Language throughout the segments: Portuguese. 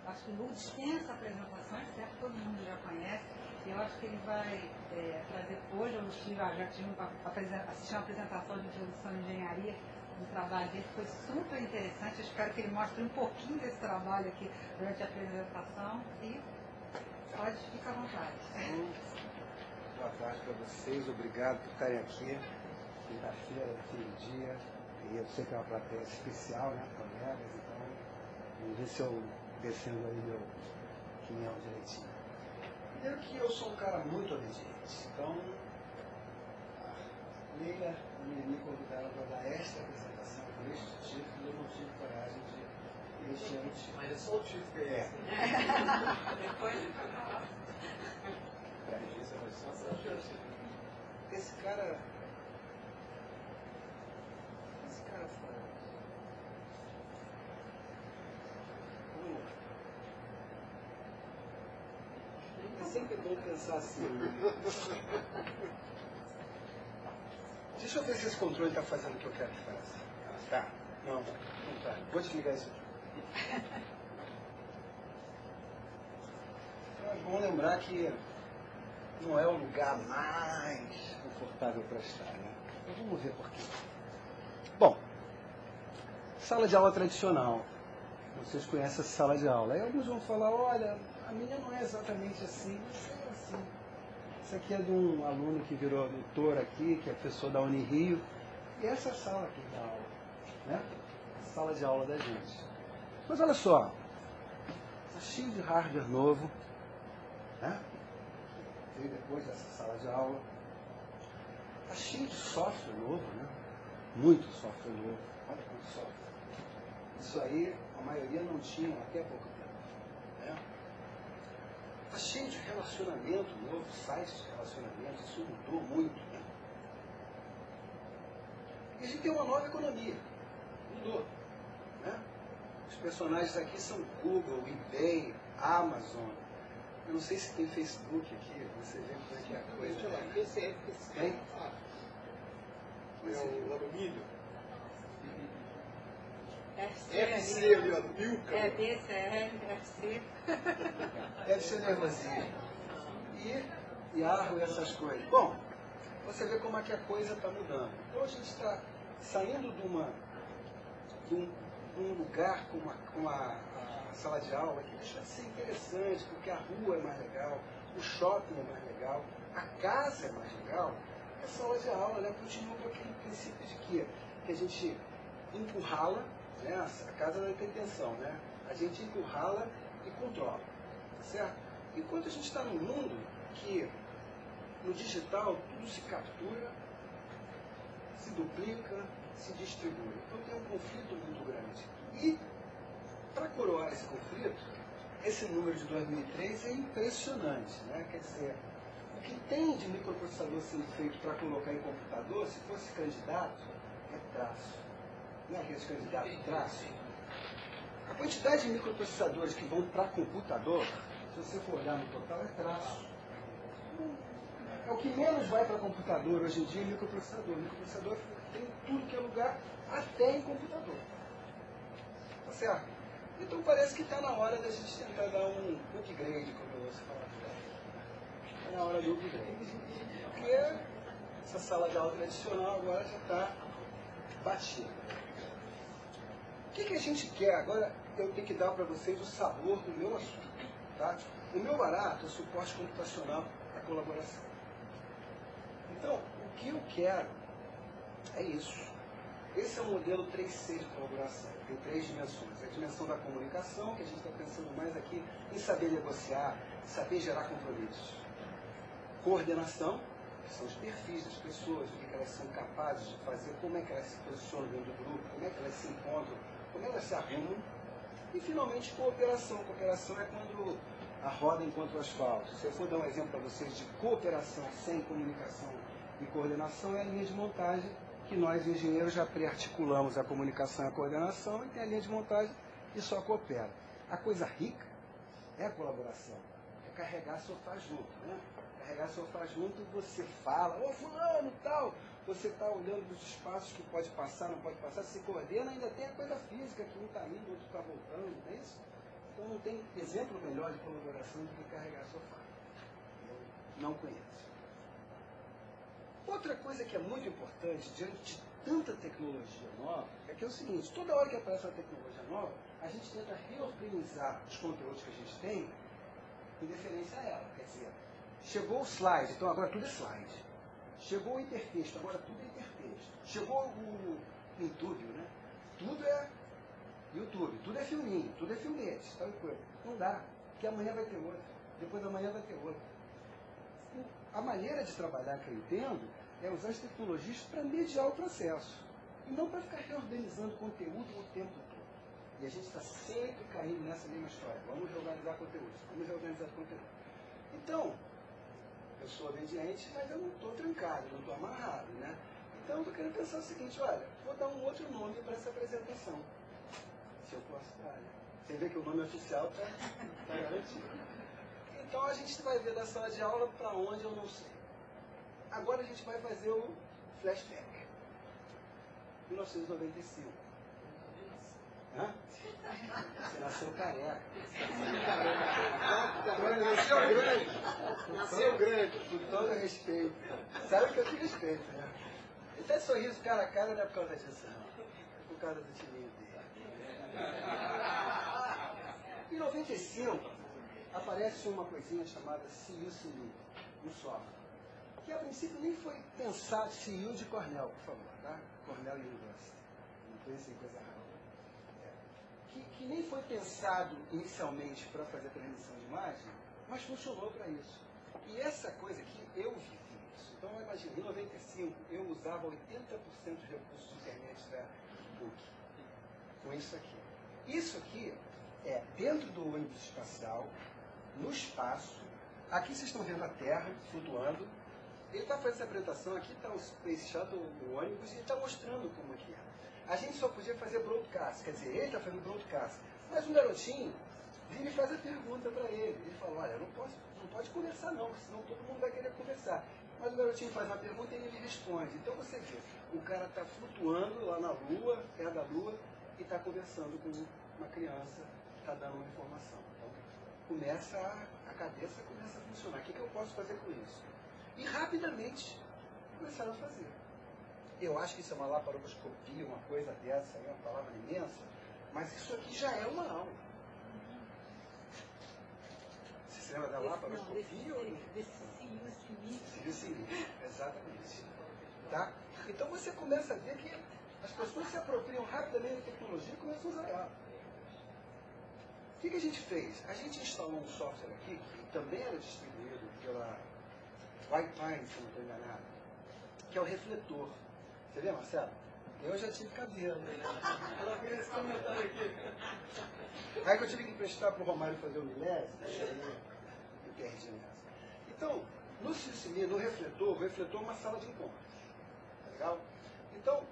Acho que o Lu dispensa apresentações, certo? Todo mundo já conhece. E eu acho que ele vai trazer hoje, o Steve já tinha assistir uma apresentação de introdução à engenharia do trabalho dele, foi super interessante. Eu espero que ele mostre um pouquinho desse trabalho aqui durante a apresentação e pode ficar à vontade. Boa tarde para vocês, obrigado por estarem aqui. Quinta-feira, fim do dia, e eu sei que é uma plateia especial, né, colegas, então vamos ver se eu defendo aí meu quinhão direitinho. Primeiro que eu sou um cara muito obediente, então a Leila me convidaram para dar esta apresentação com este título e eu não tive coragem de gente. Mas é só o título que é esse. Depois ele vai falar. Esse cara fala. Vamos lá. É sempre bom pensar assim. Deixa eu ver se esse controle está fazendo o que eu quero que faça. Tá. Não tá. Vou desligar isso aqui. Então é bom lembrar que não é o lugar mais confortável para estar, né? Mas vamos ver por quê. Bom, sala de aula tradicional. Vocês conhecem essa sala de aula. Aí alguns vão falar, olha, a minha não é exatamente assim, mas é assim. Isso aqui é de um aluno que virou doutor aqui, que é professor da Unirio. E essa é a sala aqui da aula, né? A sala de aula da gente. Mas olha só, está cheio de hardware novo, né? Veio depois dessa sala de aula. Está cheio de software novo, né? Muito software novo. Olha quanto software. Isso aí, a maioria não tinha até pouco tempo. Né? Está cheio de relacionamento novo, sites de relacionamento, isso mudou muito. Né? E a gente tem uma nova economia. Mudou. Né? Os personagens aqui são Google, eBay, Amazon. Eu não sei se tem Facebook aqui, você vê como é que é a coisa. Deixa eu ver, PCF, tem? É o alumínio. FC ali, ó, Milka. É BCR, FC. Deve ser nervosinho. E arro e essas coisas. Bom, você vê como é que a coisa está mudando. Então a gente está saindo de um lugar com a sala de aula que deixa de ser interessante, porque a rua é mais legal, o shopping é mais legal, a casa é mais legal. A sala de aula, né, continua com aquele princípio de quê? Que a gente encurrala, né, a casa não tem intenção, né? A gente encurrala e controla, certo? Enquanto a gente está num mundo que no digital tudo se captura, se duplica, se distribui. Então tem um conflito muito grande. E para coroar esse conflito, esse número de 2003 é impressionante, né? Quer dizer, o que tem de microprocessador sendo feito para colocar em computador, se fosse candidato, é traço. Não é aquele candidato traço? A quantidade de microprocessadores que vão para computador, se você for olhar no total, é traço. É o que menos vai para computador hoje em dia é microprocessador. Microprocessador tem em tudo que é lugar, até em computador. Tá certo? Então parece que está na hora da gente tentar dar um upgrade, como eu ouço falar por aí. Está na hora do upgrade. Porque essa sala de aula tradicional agora já está batida. O que a gente quer? Agora eu tenho que dar para vocês o sabor do meu assunto. Tá? O meu barato é suporte computacional para colaboração. Então, o que eu quero é isso. Esse é o modelo 3C de colaboração. Tem 3 dimensões. A dimensão da comunicação, que a gente está pensando mais aqui em saber negociar, saber gerar compromissos. Coordenação, que são os perfis das pessoas, o que elas são capazes de fazer, como é que elas se posicionam dentro do grupo, como é que elas se encontram, como elas se arrumam. E, finalmente, cooperação. Cooperação é quando a roda encontra o asfalto. Se eu for dar um exemplo para vocês de cooperação sem comunicação e coordenação, é a linha de montagem que nós, engenheiros, já pré-articulamos a comunicação e a coordenação, e tem a linha de montagem que só coopera. A coisa rica é a colaboração, é carregar sofá junto, né? Carregar sofá junto, você fala, ô fulano, tal, você está olhando os espaços que pode passar, não pode passar, se coordena, ainda tem a coisa física, que um está indo, o outro está voltando, não é isso? Então não tem exemplo melhor de colaboração do que carregar sofá. Eu não conheço. Outra coisa que é muito importante diante de tanta tecnologia nova é que é o seguinte, toda hora que aparece uma tecnologia nova, a gente tenta reorganizar os conteúdos que a gente tem em deferência a ela. Quer dizer, chegou o slide, então agora tudo é slide. Chegou o hipertexto, agora tudo é hipertexto. Chegou o YouTube, né? Tudo é YouTube, tudo é filminho, tudo é filmete, tal coisa. Não dá, porque amanhã vai ter outro, depois da manhã vai ter outro. A maneira de trabalhar que eu entendo é usar as tecnologias para mediar o processo e não para ficar reorganizando conteúdo o tempo todo. E a gente está sempre caindo nessa mesma história. Vamos reorganizar conteúdos, vamos reorganizar conteúdo. Então, eu sou obediente, mas eu não estou trancado, não estou amarrado, né? Então, eu estou querendo pensar o seguinte, olha, vou dar um outro nome para essa apresentação. Se eu posso dar, né? Você vê que o nome oficial está garantido. Então a gente vai ver da sala de aula para onde eu não sei. Agora a gente vai fazer o flashback. 1995. Hã? Você nasceu careca. Nasceu grande. Nasceu grande. Com todo respeito. Sabe que eu te respeito, né? Esse sorriso cara a cara não é por causa disso, não. É por causa do timinho dele. Em 95, aparece uma coisinha chamada CU, um software, que a princípio nem foi pensado, CU de Cornell, por favor, tá? Cornell University, não conheci coisa rara. Que nem foi pensado inicialmente para fazer transmissão de imagem, mas funcionou para isso. E essa coisa aqui, eu vivi isso. Então, imagina, em 95, eu usava 80% dos recursos de internet da PUC, com isso aqui. Isso aqui é dentro do ônibus espacial, no espaço. Aqui vocês estão vendo a Terra flutuando. Ele está fazendo essa apresentação, aqui está o Space Shuttle, o ônibus, e ele está mostrando como é que é. A gente só podia fazer broadcast, quer dizer, ele está fazendo broadcast. Mas um garotinho vira e faz a pergunta para ele. Ele fala, olha, não pode conversar não, senão todo mundo vai querer conversar. Mas o garotinho faz uma pergunta e ele responde. Então você vê, o cara está flutuando lá na Lua, perto da Lua, e está conversando com uma criança que está dando uma informação. A cabeça começa a funcionar. O que eu posso fazer com isso? E rapidamente começaram a fazer. Eu acho que isso é uma laparoscopia, uma coisa dessa, é uma palavra imensa, mas isso aqui já é uma aula. Você se lembra da laparoscopia? Sim, exatamente. Tá? Então você começa a ver que as pessoas se apropriam rapidamente da tecnologia e começam a usar ela. O que a gente fez? A gente instalou um software aqui, que também era distribuído pela White Pine, se não estou enganado, que é o refletor. Você vê, Marcelo? Eu já tive cabelo. Ela fez esse comentário aqui. Aí que eu tive que emprestar para o Romário fazer o milésimo, eu perdi nessa. Então, no CICIMI, no refletor, o refletor é uma sala de encontros. Tá legal? Então,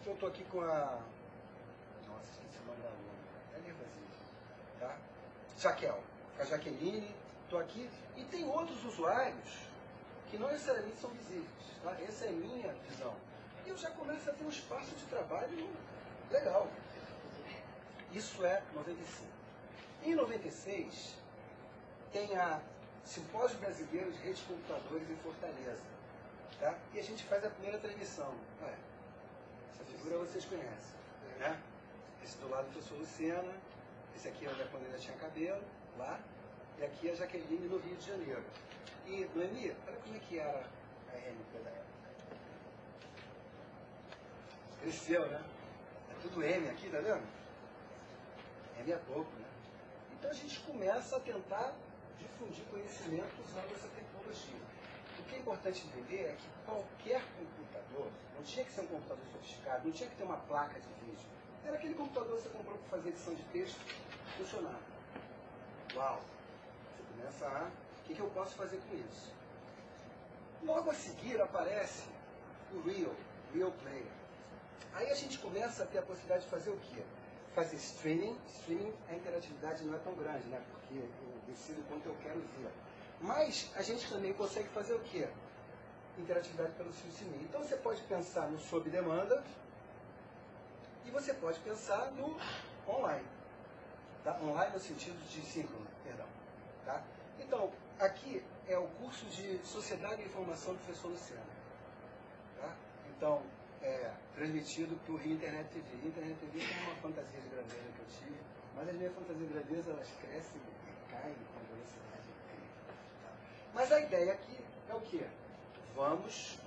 eu estou aqui com a... Nossa, esqueci o nome da aluna. É nervosismo. Tá? Jaquel, a Jaqueline, estou aqui. E tem outros usuários que não necessariamente são visíveis. Tá? Essa é a minha visão. E eu já começo a ter um espaço de trabalho legal. Isso é 95. Em 96, tem a Simpósio Brasileiro de Redes de Computadores em Fortaleza. Tá? E a gente faz a primeira transmissão. Essa figura vocês conhecem. Né? Esse do lado foi a Luciana. Esse aqui é quando ainda tinha cabelo, lá. E aqui é a Jaqueline, no Rio de Janeiro. E, Noemi, olha como é que era a MP da época. Cresceu, né? É tudo M aqui, tá vendo? M é pouco, né? Então a gente começa a tentar difundir conhecimento usando essa tecnologia. O que é importante entender é que qualquer computador, não tinha que ser um computador sofisticado, não tinha que ter uma placa de vídeo. Era aquele computador que você comprou para fazer edição de texto, funcionava. Uau! Você começa a... O que eu posso fazer com isso? Logo a seguir aparece o Real Player. Aí a gente começa a ter a possibilidade de fazer o quê? Fazer streaming. Streaming, a interatividade não é tão grande, né? Porque eu decido quanto eu quero ver. Mas a gente também consegue fazer o quê? Interatividade pelo CICIMI. Então você pode pensar no sob demanda e você pode pensar no online. Tá? Online no sentido de síncrono, perdão. Tá? Então, aqui é o curso de Sociedade e Informação do professor Luciano. Tá? Então, transmitido por Internet TV. Internet TV é uma fantasia de grandeza que eu tive, mas as minhas fantasias de grandeza, elas crescem e caem com velocidade incrível. Tá? Mas a ideia aqui é o quê? Vamos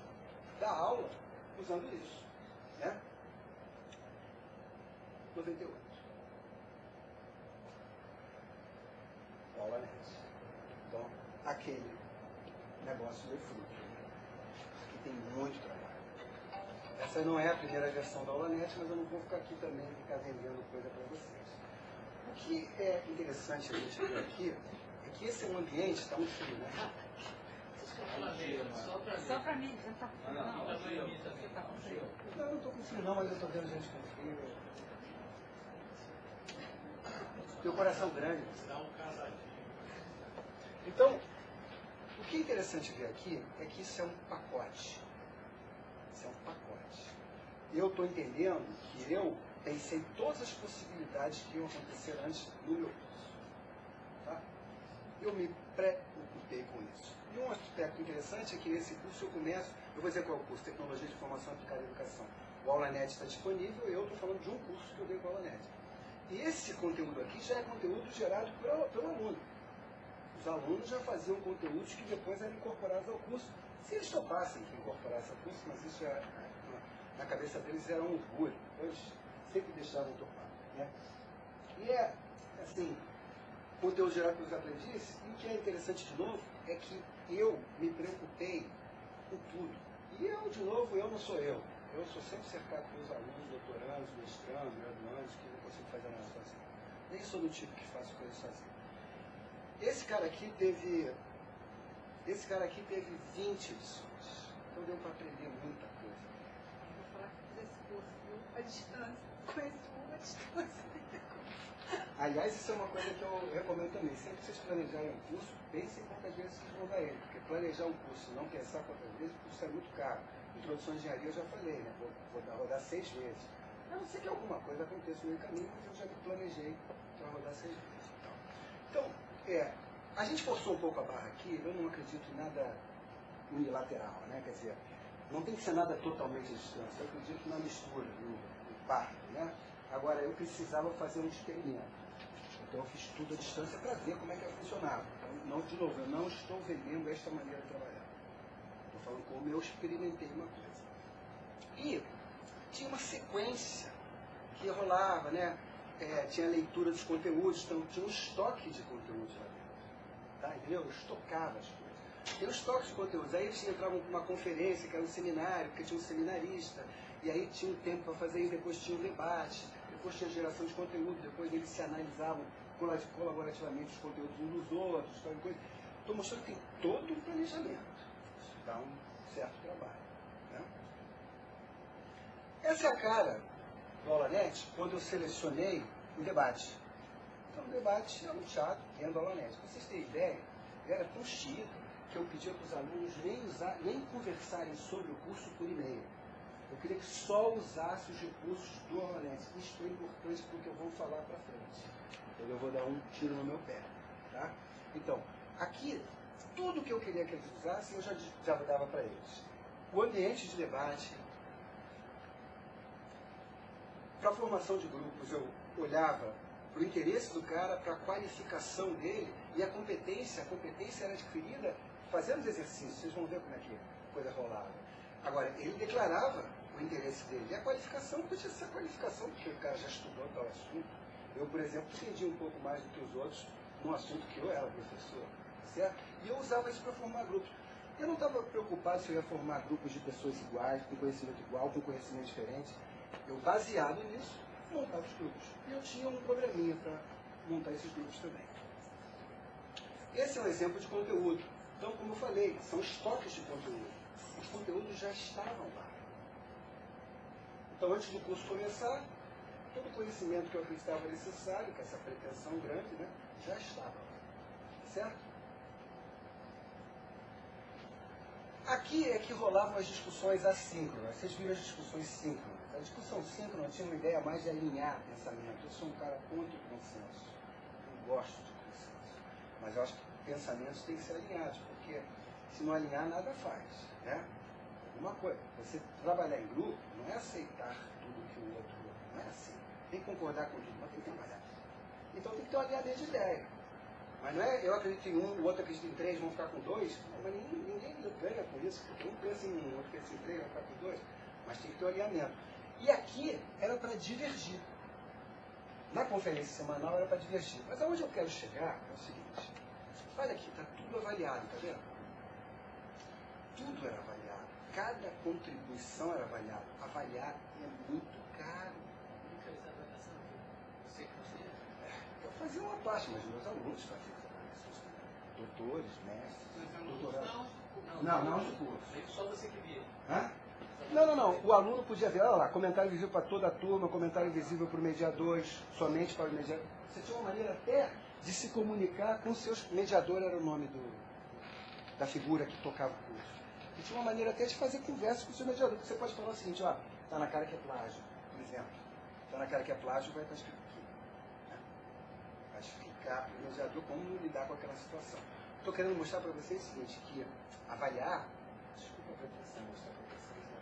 dar aula usando isso. Né? 98. Aula net. Então, aquele negócio de fruto. Aqui tem muito trabalho. Essa não é a primeira versão da aula net, mas eu não vou ficar aqui também, ficar vendendo coisa para vocês. O que é interessante a gente ver aqui é que esse é um ambiente, está muito frio, né? Só para mim, você está com frio? Não, eu não estou com frio não, mas eu estou vendo gente com frio. Teu coração grande. Então, o que é interessante ver aqui é que isso é um pacote. Isso é um pacote. Eu estou entendendo que eu pensei todas as possibilidades que iam acontecer antes no meu curso. Tá? Eu me preocupei com isso. E um aspecto interessante é que nesse curso eu começo, eu vou dizer qual é o curso, Tecnologia de Informação Aplicada à Educação. O AulaNet está disponível, eu estou falando de um curso que eu dei com o AulaNet. E esse conteúdo aqui já é conteúdo gerado pelo aluno. Os alunos já faziam conteúdos que depois eram incorporados ao curso. Se eles topassem que incorporassem ao curso, mas isso já, na cabeça deles era um orgulho. Eles sempre deixavam topar. Né? E assim, conteúdo gerado pelos aprendizes, e o que é interessante de novo é que eu me preocupei com tudo. E eu, de novo, eu não sou eu. Eu sou sempre cercado pelos alunos, doutorandos, mestrandos, graduandos, que não consigo fazer nada sozinho. Nem sou do tipo que faço coisas sozinho. Esse cara aqui teve 20 lições. Então deu para aprender muita coisa. Eu vou falar que fiz esse curso, viu? À distância. Conheço uma distância. Aliás, isso é uma coisa que eu recomendo também. Sempre que vocês planejarem um curso, pensem quantas vezes vocês vão dar ele. Porque planejar um curso e não pensar quantas vezes, o curso é muito caro. Introdução de engenharia eu já falei, né? Vou rodar 6 vezes. A não ser que alguma coisa aconteça no meio do caminho, mas eu já me planejei para rodar 6 vezes. Então, a gente forçou um pouco a barra aqui, eu não acredito em nada unilateral, né? Quer dizer, não tem que ser nada totalmente à distância. Eu acredito na mistura, no par, né? Agora, eu precisava fazer um experimento. Então, eu fiz tudo à distância para ver como é que ia funcionar. Então, de novo, eu não estou vendendo esta maneira de trabalhar. Estou falando como eu experimentei uma coisa. E tinha uma sequência que rolava, né? Tinha leitura dos conteúdos, então tinha um estoque de conteúdos lá dentro. Tá? Entendeu? Eu estocava as coisas. Tem um estoque de conteúdos. Aí eles entravam numa conferência, que era um seminário, porque tinha um seminarista, e aí tinha um tempo para fazer isso, depois tinha um debate, depois tinha geração de conteúdo, depois eles se analisavam colaborativamente os conteúdos uns dos outros, tal coisa. Estou mostrando que tem todo um planejamento. Isso dá um certo trabalho. Né? Essa é a cara do AulaNet quando eu selecionei o debate. Então o debate é um teatro dentro do AulaNet. Para vocês terem ideia, era tão chique que eu pedia para os alunos nem conversarem sobre o curso por e-mail. Eu queria que só usasse os recursos do AulaNet. Isso é importante porque eu vou falar para frente. Então eu vou dar um tiro no meu pé. Tá? Então, aqui, tudo que eu queria que eles usassem, eu já dava para eles. O ambiente de debate. Para a formação de grupos, eu olhava para o interesse do cara, para a qualificação dele, e a competência era adquirida fazendo os exercícios. Vocês vão ver como é que a coisa rolava. Agora, ele declarava o interesse dele. E a qualificação podia ser a qualificação, porque o cara já estudou tal assunto. Eu, por exemplo, entendi um pouco mais do que os outros num assunto que eu era professor. Certo? E eu usava isso para formar grupos. Eu não estava preocupado se eu ia formar grupos de pessoas iguais, com conhecimento igual, com conhecimento diferente. Eu, baseado nisso, montava os grupos. E eu tinha um programinha para montar esses grupos também. Esse é um exemplo de conteúdo. Então, como eu falei, são estoques de conteúdo. Os conteúdos já estavam lá. Então, antes do curso começar, todo o conhecimento que eu acreditava necessário, que essa pretensão grande, né, já estava lá. Certo? Aqui é que rolavam as discussões assíncronas. Vocês viram as discussões síncronas. A discussão síncrona tinha uma ideia mais de alinhar pensamento. Eu sou um cara contra o consenso. gosto de consenso. Mas eu acho que pensamentos têm que ser alinhados, porque se não alinhar, nada faz. Né? Uma coisa, você trabalhar em grupo não é aceitar tudo que o outro... Não é assim. Tem que concordar com tudo, mas tem que trabalhar. Então tem que ter um alinhamento de ideia. Mas não é eu acredito em um, o outro acredita em três, vão ficar com dois. Não, mas ninguém ganha com isso. Porque um pensa em um, o outro pensa em três, vai ficar com dois. Mas tem que ter um alinhamento. E aqui era para divergir. Na conferência semanal era para divergir. Mas aonde eu quero chegar é o seguinte. Olha aqui, está tudo avaliado, tá vendo? Tudo era avaliado. Cada contribuição era avaliada. Avaliar é muito caro. Eu fazia uma parte, mas meus alunos faziam essa avaliação. Doutores, mestres, doutorados. Não os cursos. Só você que via. Hã? Não. O aluno podia ver, olha lá, comentário visível para toda a turma, comentário visível para o mediadores, somente para o mediador. Você tinha uma maneira até de se comunicar com seus... Mediador era o nome da figura que tocava o curso. E tinha uma maneira até de fazer conversa com o seu mediador. Você pode falar o seguinte, ó, tá na cara que é plágio, por exemplo. Tá na cara que é plágio, vai estar escrito aqui. Né? Vai explicar para o mediador como lidar com aquela situação. Estou querendo mostrar para vocês o seguinte, que avaliar... Desculpa a pretensão mostrar para vocês, né?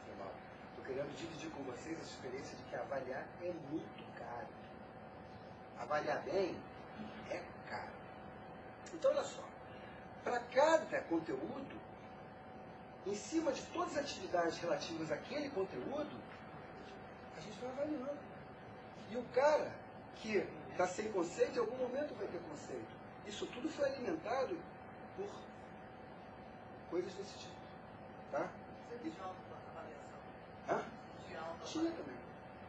Foi mal. Estou querendo dividir com vocês a experiência de que avaliar é muito caro. Avaliar bem é caro. Então, olha só. Para cada conteúdo, em cima de todas as atividades relativas àquele conteúdo, a gente vai avaliando. E o cara que está sem conceito, em algum momento vai ter conceito. Isso tudo foi alimentado por coisas desse tipo. Tá? Hã? Tinha também.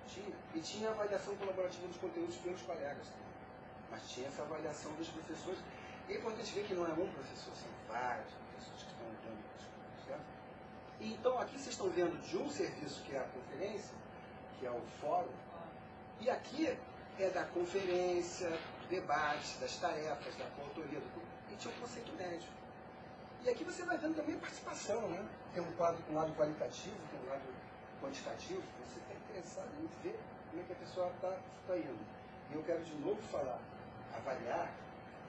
Tinha. E tinha a avaliação colaborativa dos conteúdos pelos colegas também. Mas tinha essa avaliação dos professores. É importante ver que não é um professor, são vários professores que estão dando as coisas. Certo? E então aqui vocês estão vendo de um serviço que é a conferência, que é o fórum, e aqui é da conferência, do debate, das tarefas, da coautoria, e tinha um conceito médio. E aqui você vai vendo também participação, né? Tem um lado qualitativo, tem um lado quantitativo, você está interessado em ver como é que a pessoa está indo. E eu quero de novo falar, avaliar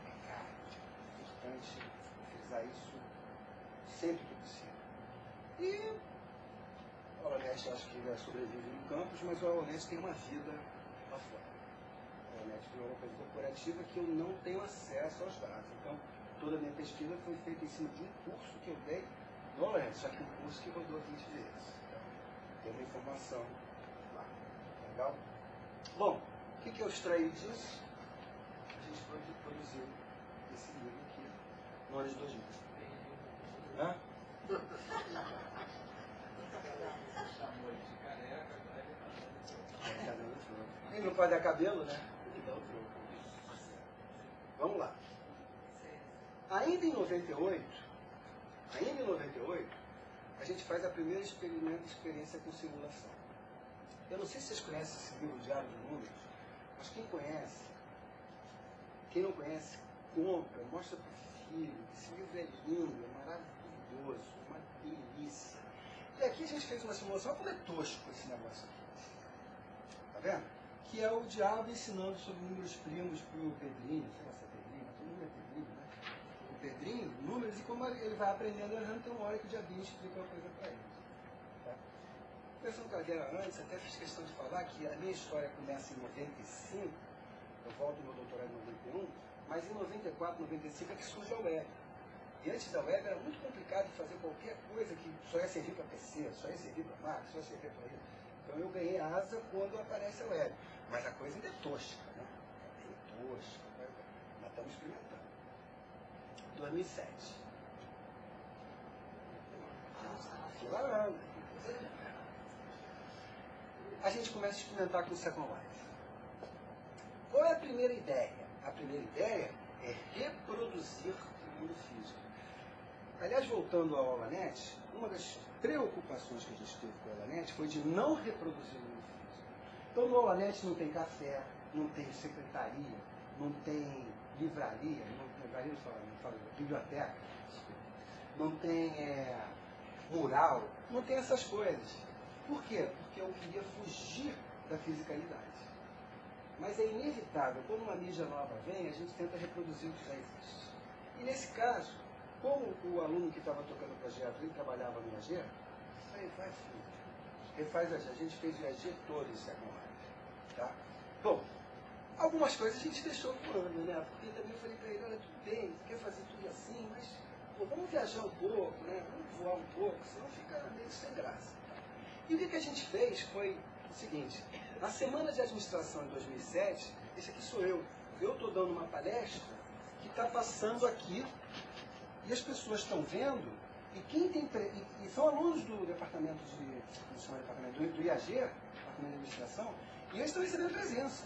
é caro, é importante frisar isso sempre que possível. E a Aulanet acho que já sobrevive no campus, mas a Aulanet tem uma vida lá fora. A Aulanet é uma coisa corporativa que eu não tenho acesso aos dados. Então, toda a minha pesquisa foi feita em cima de um curso que eu dei no Aulanet, só que um curso que rodou 20 vezes. Então, tem uma informação lá. Legal? Bom, o que eu extraí disso? A gente produziu esse livro aqui no ano de 2000. Hã? Ele não pode dar cabelo, né? Ele dá o troco. Vamos lá. Ainda em 98, a gente faz a primeira experiência com simulação. Eu não sei se vocês conhecem esse livro Diário de Números, mas quem conhece, quem não conhece, compra, mostra para o filho. Esse livro é lindo, é maravilhoso, uma delícia. E aqui a gente fez uma simulação, olha como é tosco esse negócio aqui. Tá vendo? Que é o diabo ensinando sobre números primos para o Pedrinho, sei lá se é Pedrinho, todo mundo é Pedrinho, né? O Pedrinho, números, e como ele vai aprendendo errando, tem uma hora que o diabinho explica uma coisa para ele. Tá? Pensando que era antes, até fiz questão de falar que a minha história começa em 95, eu volto no doutorado em 91, mas em 94, 95 é que surge a web. E antes da web era muito complicado fazer qualquer coisa que só ia servir para PC, só ia servir para Mac, só ia servir para isso. Então eu ganhei asa quando aparece a web. Mas a coisa ainda é tosca, né? É bem tosca, mas estamos experimentando. 2007. Fila. A gente começa a experimentar com o Second Life. Qual é a primeira ideia? A primeira ideia é reproduzir o mundo físico. Aliás, voltando ao Aulanet, uma das preocupações que a gente teve com o Aulanet foi de não reproduzir o mundo físico. Então, no Aulanet não tem café, não tem secretaria, não tem livraria, biblioteca, não tem mural, não tem essas coisas. Por quê? Porque eu queria fugir da fisicalidade. Mas é inevitável, quando uma mídia nova vem, a gente tenta reproduzir o que já existe. E nesse caso, como o aluno que estava tocando o projeto, ele trabalhava no IAG, aí faz tudo. Refaz a gente fez o IAG todo em Second Life. Tá? Bom, algumas coisas a gente deixou voando, né? Porque também eu falei para ele, olha, tudo bem, você quer fazer tudo assim, mas pô, vamos viajar um pouco, né? Vamos voar um pouco, senão fica meio sem graça. E o que a gente fez foi o seguinte, na semana de administração de 2007, esse aqui sou eu. Eu estou dando uma palestra que está passando aqui e as pessoas estão vendo, e quem tem e são alunos do departamento do IAG, departamento de administração, e eles estão recebendo presença.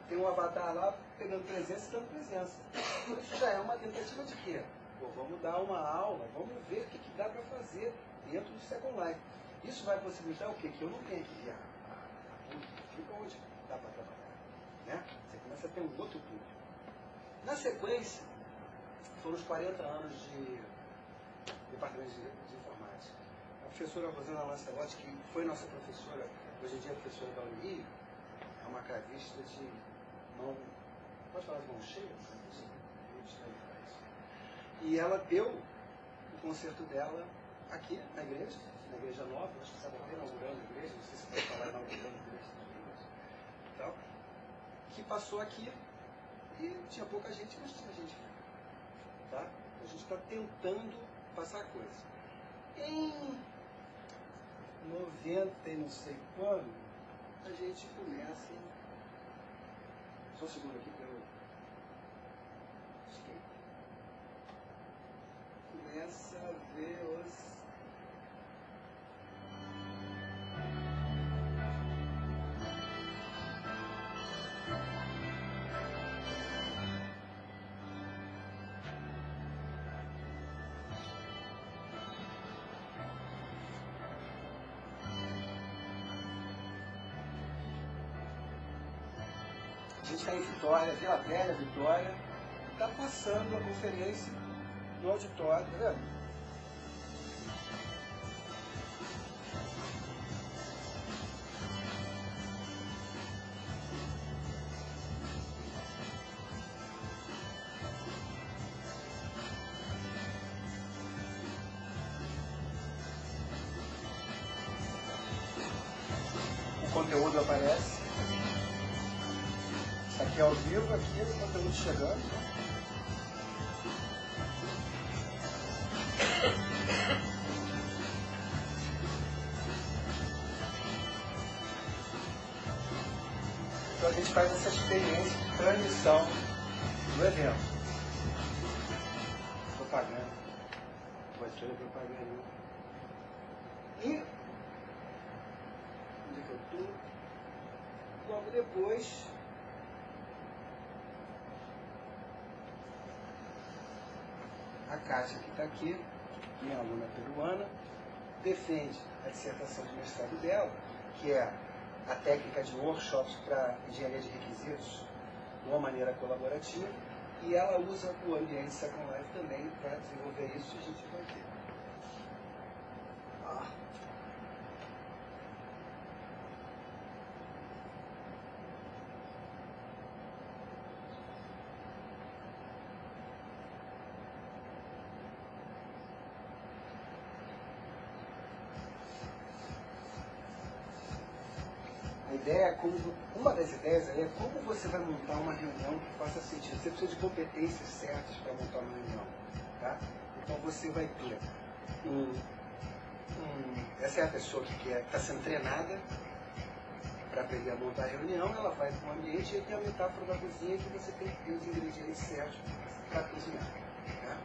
Tem um avatar lá pegando presença e dando presença. Então isso já é uma tentativa de quê? Pô, vamos dar uma aula, vamos ver o que dá para fazer dentro do Second Life. Isso vai possibilitar o quê? Que eu não tenha que ir fica onde dá para trabalhar. Né? Você começa a ter um outro público. Na sequência, foram os 40 anos de departamento de informática. A professora Rosana Lancelotti, que foi nossa professora, hoje em dia é professora da Unirio, é uma cravista de mão, pode falar de mão cheia? E ela deu o concerto dela aqui na igreja nova, acho que estava até inaugurando a igreja, não sei se pode falar inaugurando a igreja, então, que passou aqui e tinha pouca gente, mas tinha gente. Tá? A gente está tentando passar coisa. Em 90 e não sei quando, a gente começa. Só um segundo aqui para eu. Começa a ver os. A gente está em Vitória, Vila Velha, Vitória, está passando a conferência no auditório, tá vendo? O conteúdo aparece. Aqui ao vivo, aqui o conteúdo chegando. Então a gente faz essa experiência de transmissão do evento. Propaganda. Vai ser propaganda. E onde é que eu estou? Logo depois. A Kátia, que está aqui, minha aluna peruana, defende a dissertação de mestrado dela, que é a técnica de workshops para engenharia de requisitos de uma maneira colaborativa, e ela usa o ambiente Second Life também para desenvolver isso, e a gente vai ter. Uma das ideias é como você vai montar uma reunião que faça sentido. Você precisa de competências certas para montar uma reunião. Tá? Então você vai ter essa é a pessoa que está sendo treinada para aprender a montar a reunião, ela vai para um ambiente e tem a metáfora da cozinha que você tem que ter os ingredientes certos para cozinhar. Tá?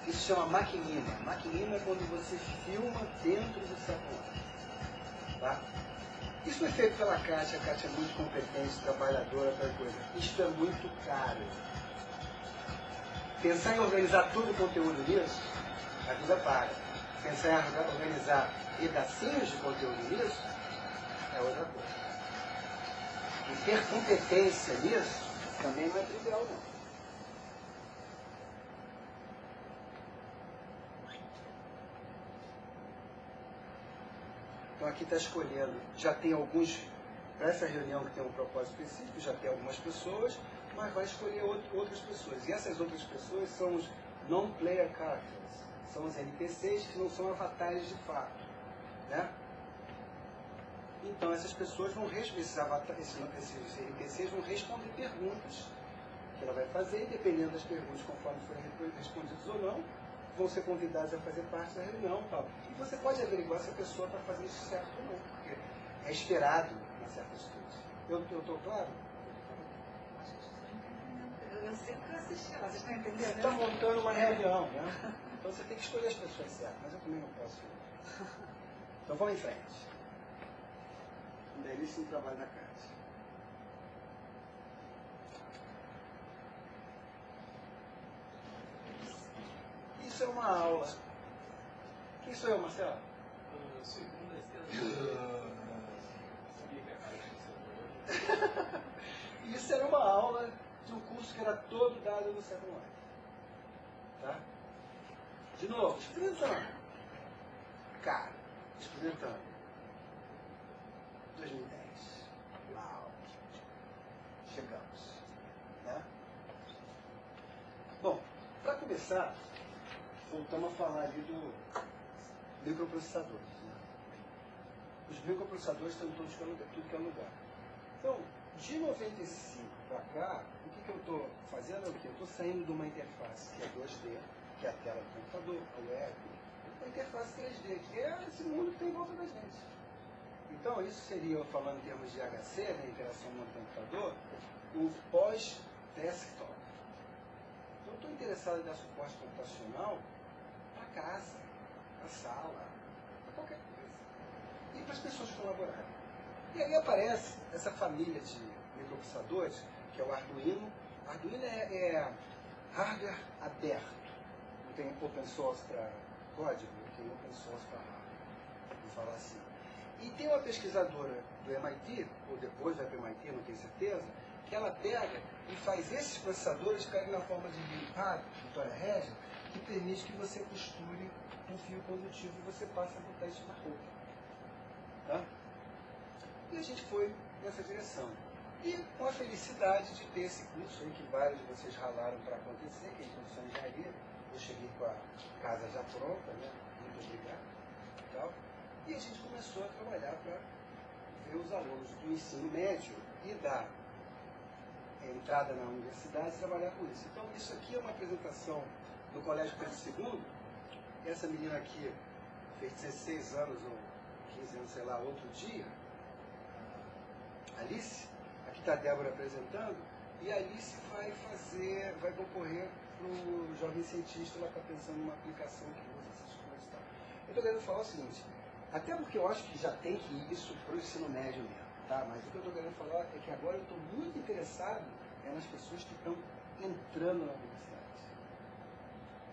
Isso chama maquinima. Maquinima é quando você filma dentro do Second. Tá? Isso foi feito pela Kátia. A Kátia é muito competente, trabalhadora, tal coisa. Isso é muito caro. Pensar em organizar todo o conteúdo nisso, a vida para. Pensar em organizar pedacinhos de conteúdo nisso, é outra coisa. E ter competência nisso também não é trivial, não. Então aqui está escolhendo, já tem alguns, para essa reunião que tem um propósito específico, já tem algumas pessoas, mas vai escolher outras pessoas. E essas outras pessoas são os non-player characters, são os NPCs que não são avatares de fato. Né? Então essas pessoas vão esses NPCs vão responder perguntas que ela vai fazer, e dependendo das perguntas, conforme forem respondidas ou não, vão ser convidados a fazer parte da reunião. Tal. E você pode averiguar se a pessoa está fazendo isso certo ou não, porque é esperado em certas coisas. Eu estou claro? Eu sei que eu assisti lá, vocês estão entendendo? Você está montando uma reunião, né? Então você tem que escolher as pessoas certas, mas eu também não posso. Então vamos em frente. Um belíssimo trabalho da Cátia. Isso é uma aula. Quem sou eu, Marcelo? Isso era uma aula de um curso que era todo dado no Second Life. Tá? De novo, experimentando. Cara, experimentando. 2010. Uau. Chegamos. Né? Bom, para começar, voltamos a falar ali do microprocessadores. Né? Os microprocessadores estão em tudo que é lugar. Então, de 95 para cá, o que eu estou fazendo é o quê? Eu estou saindo de uma interface que é 2D, que é a tela do computador, a web, a interface 3D, que é esse mundo que tem em volta da gente. Então, isso seria, falando em termos de HC, né, interação no computador, o pós-desktop. Então, eu estou interessado em dar suporte computacional para casa, para sala, para qualquer coisa. E para as pessoas colaborarem. E aí aparece essa família de microprocessadores, que é o Arduino. Arduino é hardware aberto. Não tem open source para código, não tem open source para hardware. Vou falar assim. E tem uma pesquisadora do MIT, ou depois vai para o MIT, não tenho certeza, que ela pega e faz esses processadores caírem na forma de limpar, Vitória Regia, que permite que você costure um fio condutivo e você passe a botar isso na roupa. Tá? E a gente foi nessa direção. E com a felicidade de ter esse curso aí, que vários de vocês ralaram para acontecer, que é introdução de engenharia. Eu cheguei com a casa já pronta, né? Muito obrigado. E, tal. E a gente começou a trabalhar para ver os alunos do ensino médio e da entrada na universidade trabalhar com isso. Então, isso aqui é uma apresentação do Colégio Pedro II. Essa menina aqui fez 16 anos ou 15 anos, sei lá, outro dia. Alice, aqui está a Débora apresentando, e a Alice vai concorrer para o jovem cientista, ela está pensando numa aplicação que usa essas coisas e tal. Eu estou querendo falar o seguinte, até porque eu acho que já tem que ir isso para o ensino médio mesmo, tá? Mas o que eu estou querendo falar é que agora eu estou muito interessado nas pessoas que estão entrando na universidade.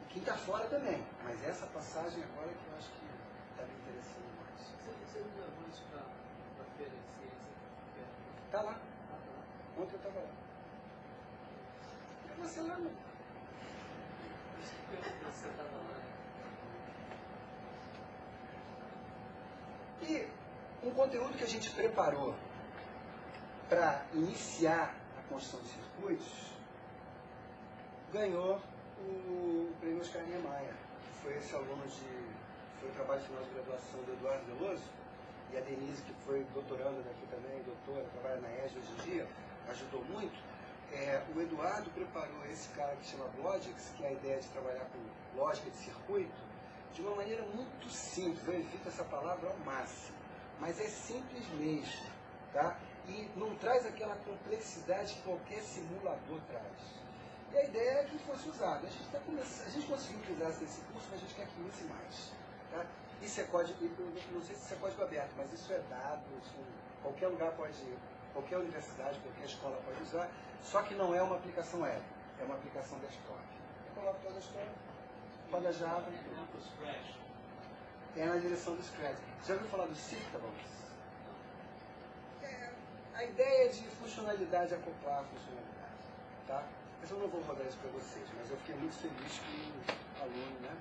E quem está fora também, mas essa passagem agora que eu acho que está me interessando mais. Você não levou isso para a feira de ciência? Está lá. Ontem eu estava lá. Você lá não. Você estava lá. E um conteúdo que a gente preparou para iniciar a construção de circuitos ganhou o prêmio Oscar Niemeyer, que foi esse aluno foi o trabalho final de graduação do Eduardo Veloso, e a Denise, que foi doutoranda daqui também, doutora, trabalha na ESG hoje em dia, ajudou muito. O Eduardo preparou esse cara que chama Logix, que é a ideia de trabalhar com lógica de circuito, de uma maneira muito simples. Eu evito essa palavra ao máximo, mas é simples mesmo, tá? E não traz aquela complexidade que qualquer simulador traz. E a ideia é que fosse usado. A gente conseguiu utilizar esse curso, mas a gente quer que use mais. Tá? Isso é código, não sei se isso é código aberto, mas isso é dado, qualquer lugar pode ir, qualquer universidade, qualquer escola pode usar, só que não é uma aplicação web, é uma aplicação desktop. Eu coloco toda a escola, roda Java, é na direção do Scratch. Já ouviu falar do Citables? A ideia de funcionalidade acoplar a funcionalidade. Tá? Mas eu não vou rodar isso para vocês, mas eu fiquei muito feliz com o aluno, né?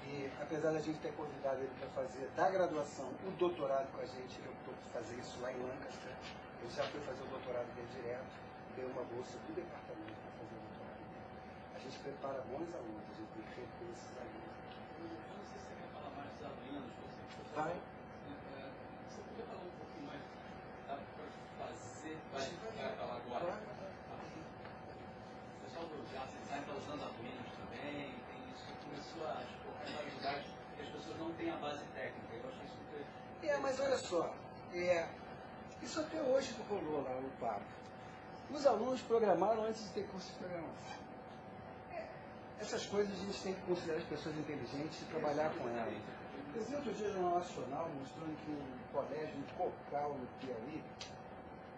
E apesar da gente ter convidado ele para fazer da graduação o doutorado com a gente, ele optou por fazer isso lá em Lancaster. Ele já foi fazer o doutorado dele direto, deu uma bolsa do departamento para fazer o doutorado dele. A gente prepara bons alunos, a gente tem feito com esses alunos. Eu não sei se você quer falar mais dos alunos, Vai. Você podia falar um pouquinho mais, dá para fazer, vai falar agora. O pessoal do Jazz Design está usando alunos também, tem isso, começou a exportar em vários lugares que as pessoas não têm a base técnica. Eu acho isso que... Mas olha só, isso até hoje rolou lá no papo. Os alunos programaram antes de ter curso de programação. Essas coisas a gente tem que considerar as pessoas inteligentes e trabalhar com elas. Eu vi outro dia no Jornal Nacional mostrando que um colégio em Cocal, no Piauí,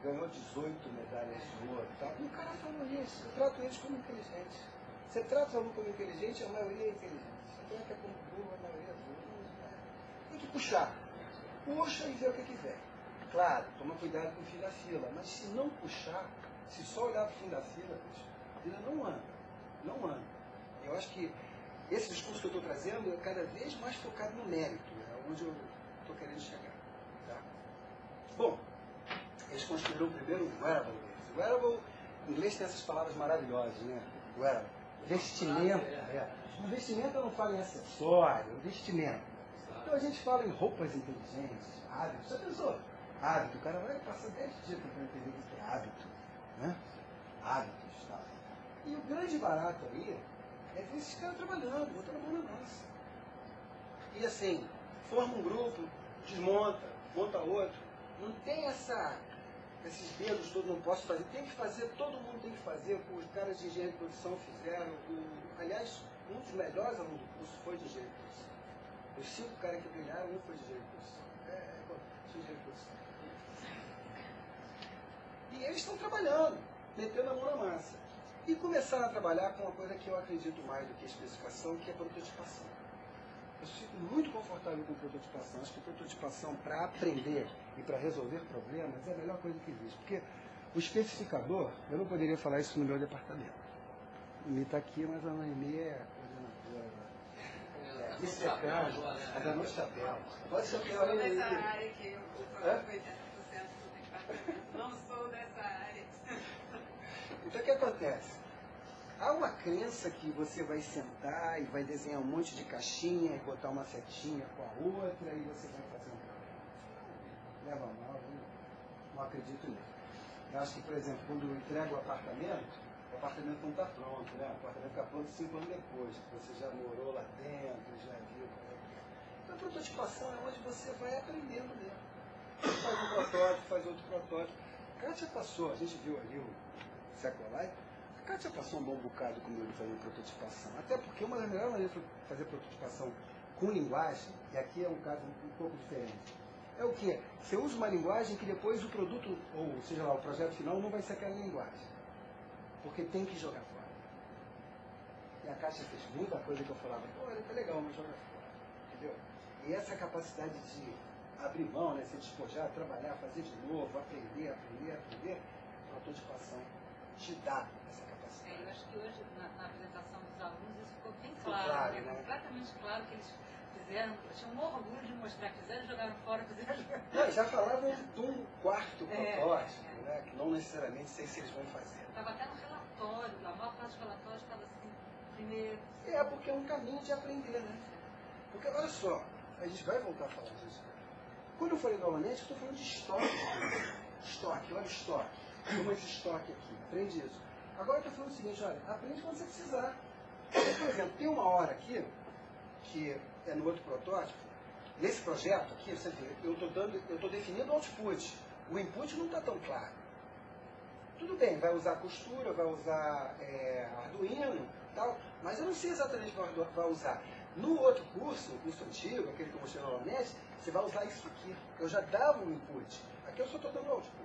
ganhou 18 medalhas de ouro e tal. E o cara falou isso. Eu trato eles como inteligentes. Você trata o aluno como inteligente, a maioria é inteligente. Você trata como burro, a maioria é burro. Tem que puxar. Puxa e vê o que vem. Claro, toma cuidado com o fim da fila. Mas se não puxar, se só olhar para o fim da fila, a vida não anda. Não anda. Eu acho que esse discurso que eu estou trazendo é cada vez mais focado no mérito. É onde eu estou querendo chegar. Tá? Bom, eles construíram o primeiro wearable. Wearable, em inglês tem essas palavras maravilhosas, né? Wearable. Vestimenta. No vestimento eu não falo em acessório, vestimento. Então a gente fala em roupas inteligentes, hábitos. Já pensou? Hábito. O cara vai passar 10 dias tentando entender o que é hábito. Né? Hábitos. Tá? E o grande barato aí é ver esses caras trabalhando, botando a mão na massa. E assim, forma um grupo, desmonta, monta outro. Não tem esses dedos todos, não posso fazer. Tem que fazer, todo mundo tem que fazer. Os caras de engenharia de produção fizeram. Aliás, um dos melhores alunos do curso foi de engenharia de produção. Os 5 caras que brilharam, um foi de engenharia de produção. Sou de engenharia de produção. E eles estão trabalhando, metendo a mão na massa. E começaram a trabalhar com uma coisa que eu acredito mais do que especificação, que é prototipação. Eu fico muito confortável com prototipação. Acho que prototipação para aprender e para resolver problemas é a melhor coisa que existe. Porque o especificador, eu não poderia falar isso no meu departamento. A Noemi está aqui, mas a Noemi é coordenadora. Vice-secretária, da noite chapéu. Pode chapéu aí, Noemi. Nessa área que eu sou 80% do departamento. Não sou dessa área. Então o que acontece? Há uma crença que você vai sentar e vai desenhar um monte de caixinha e botar uma setinha com a outra e você vai fazer um programa. Leva mal, eu não acredito nisso. Eu acho que, por exemplo, quando eu entrego o apartamento não está pronto, né? O apartamento fica pronto 5 anos depois, que você já morou lá dentro, já viu como é que é. Então a prototipação é onde você vai aprendendo mesmo. Você faz um protótipo, faz outro protótipo. A Kátia passou, a gente viu ali o Secolai, a Kátia passou um bom bocado comigo fazendo prototipação. Até porque uma das melhores maneiras de fazer prototipação com linguagem, e aqui é um caso um pouco diferente, é o quê? Você usa uma linguagem que depois o produto, ou seja lá, o projeto final não vai ser aquela linguagem. Porque tem que jogar fora. E a Kátia fez muita coisa que eu falava, olha, tá legal, mas joga fora. Entendeu? E essa capacidade de abrir mão, né, se despojar, trabalhar, fazer de novo, aprender, prototipação te dá essa capacidade. Eu acho que hoje, na apresentação dos alunos, isso ficou bem claro, né? Completamente claro que eles fizeram, tinham um orgulho de mostrar que fizeram, jogaram fora, Não, já falavam de um quarto protótipo, né, que não necessariamente sei se eles vão fazer. Estava até no relatório, a maior parte do relatório estava assim, primeiro. Porque é um caminho de aprender, né? Porque, olha só, a gente vai voltar a falar disso. Quando eu falei novamente, eu estou falando de estoque. Estoque, olha o estoque. Toma esse estoque aqui, aprende isso. Agora eu estou falando o seguinte, olha, aprende quando você precisar. Por exemplo, tem uma hora aqui, que é no outro protótipo, nesse projeto aqui, você vê, eu estou definindo o output. O input não está tão claro. Tudo bem, vai usar costura, vai usar Arduino, tal, mas eu não sei exatamente o que vai usar. No outro curso antigo, aquele que eu mostrei novamente, você vai usar isso aqui. Eu já dava um input. Aqui eu só estou dando output.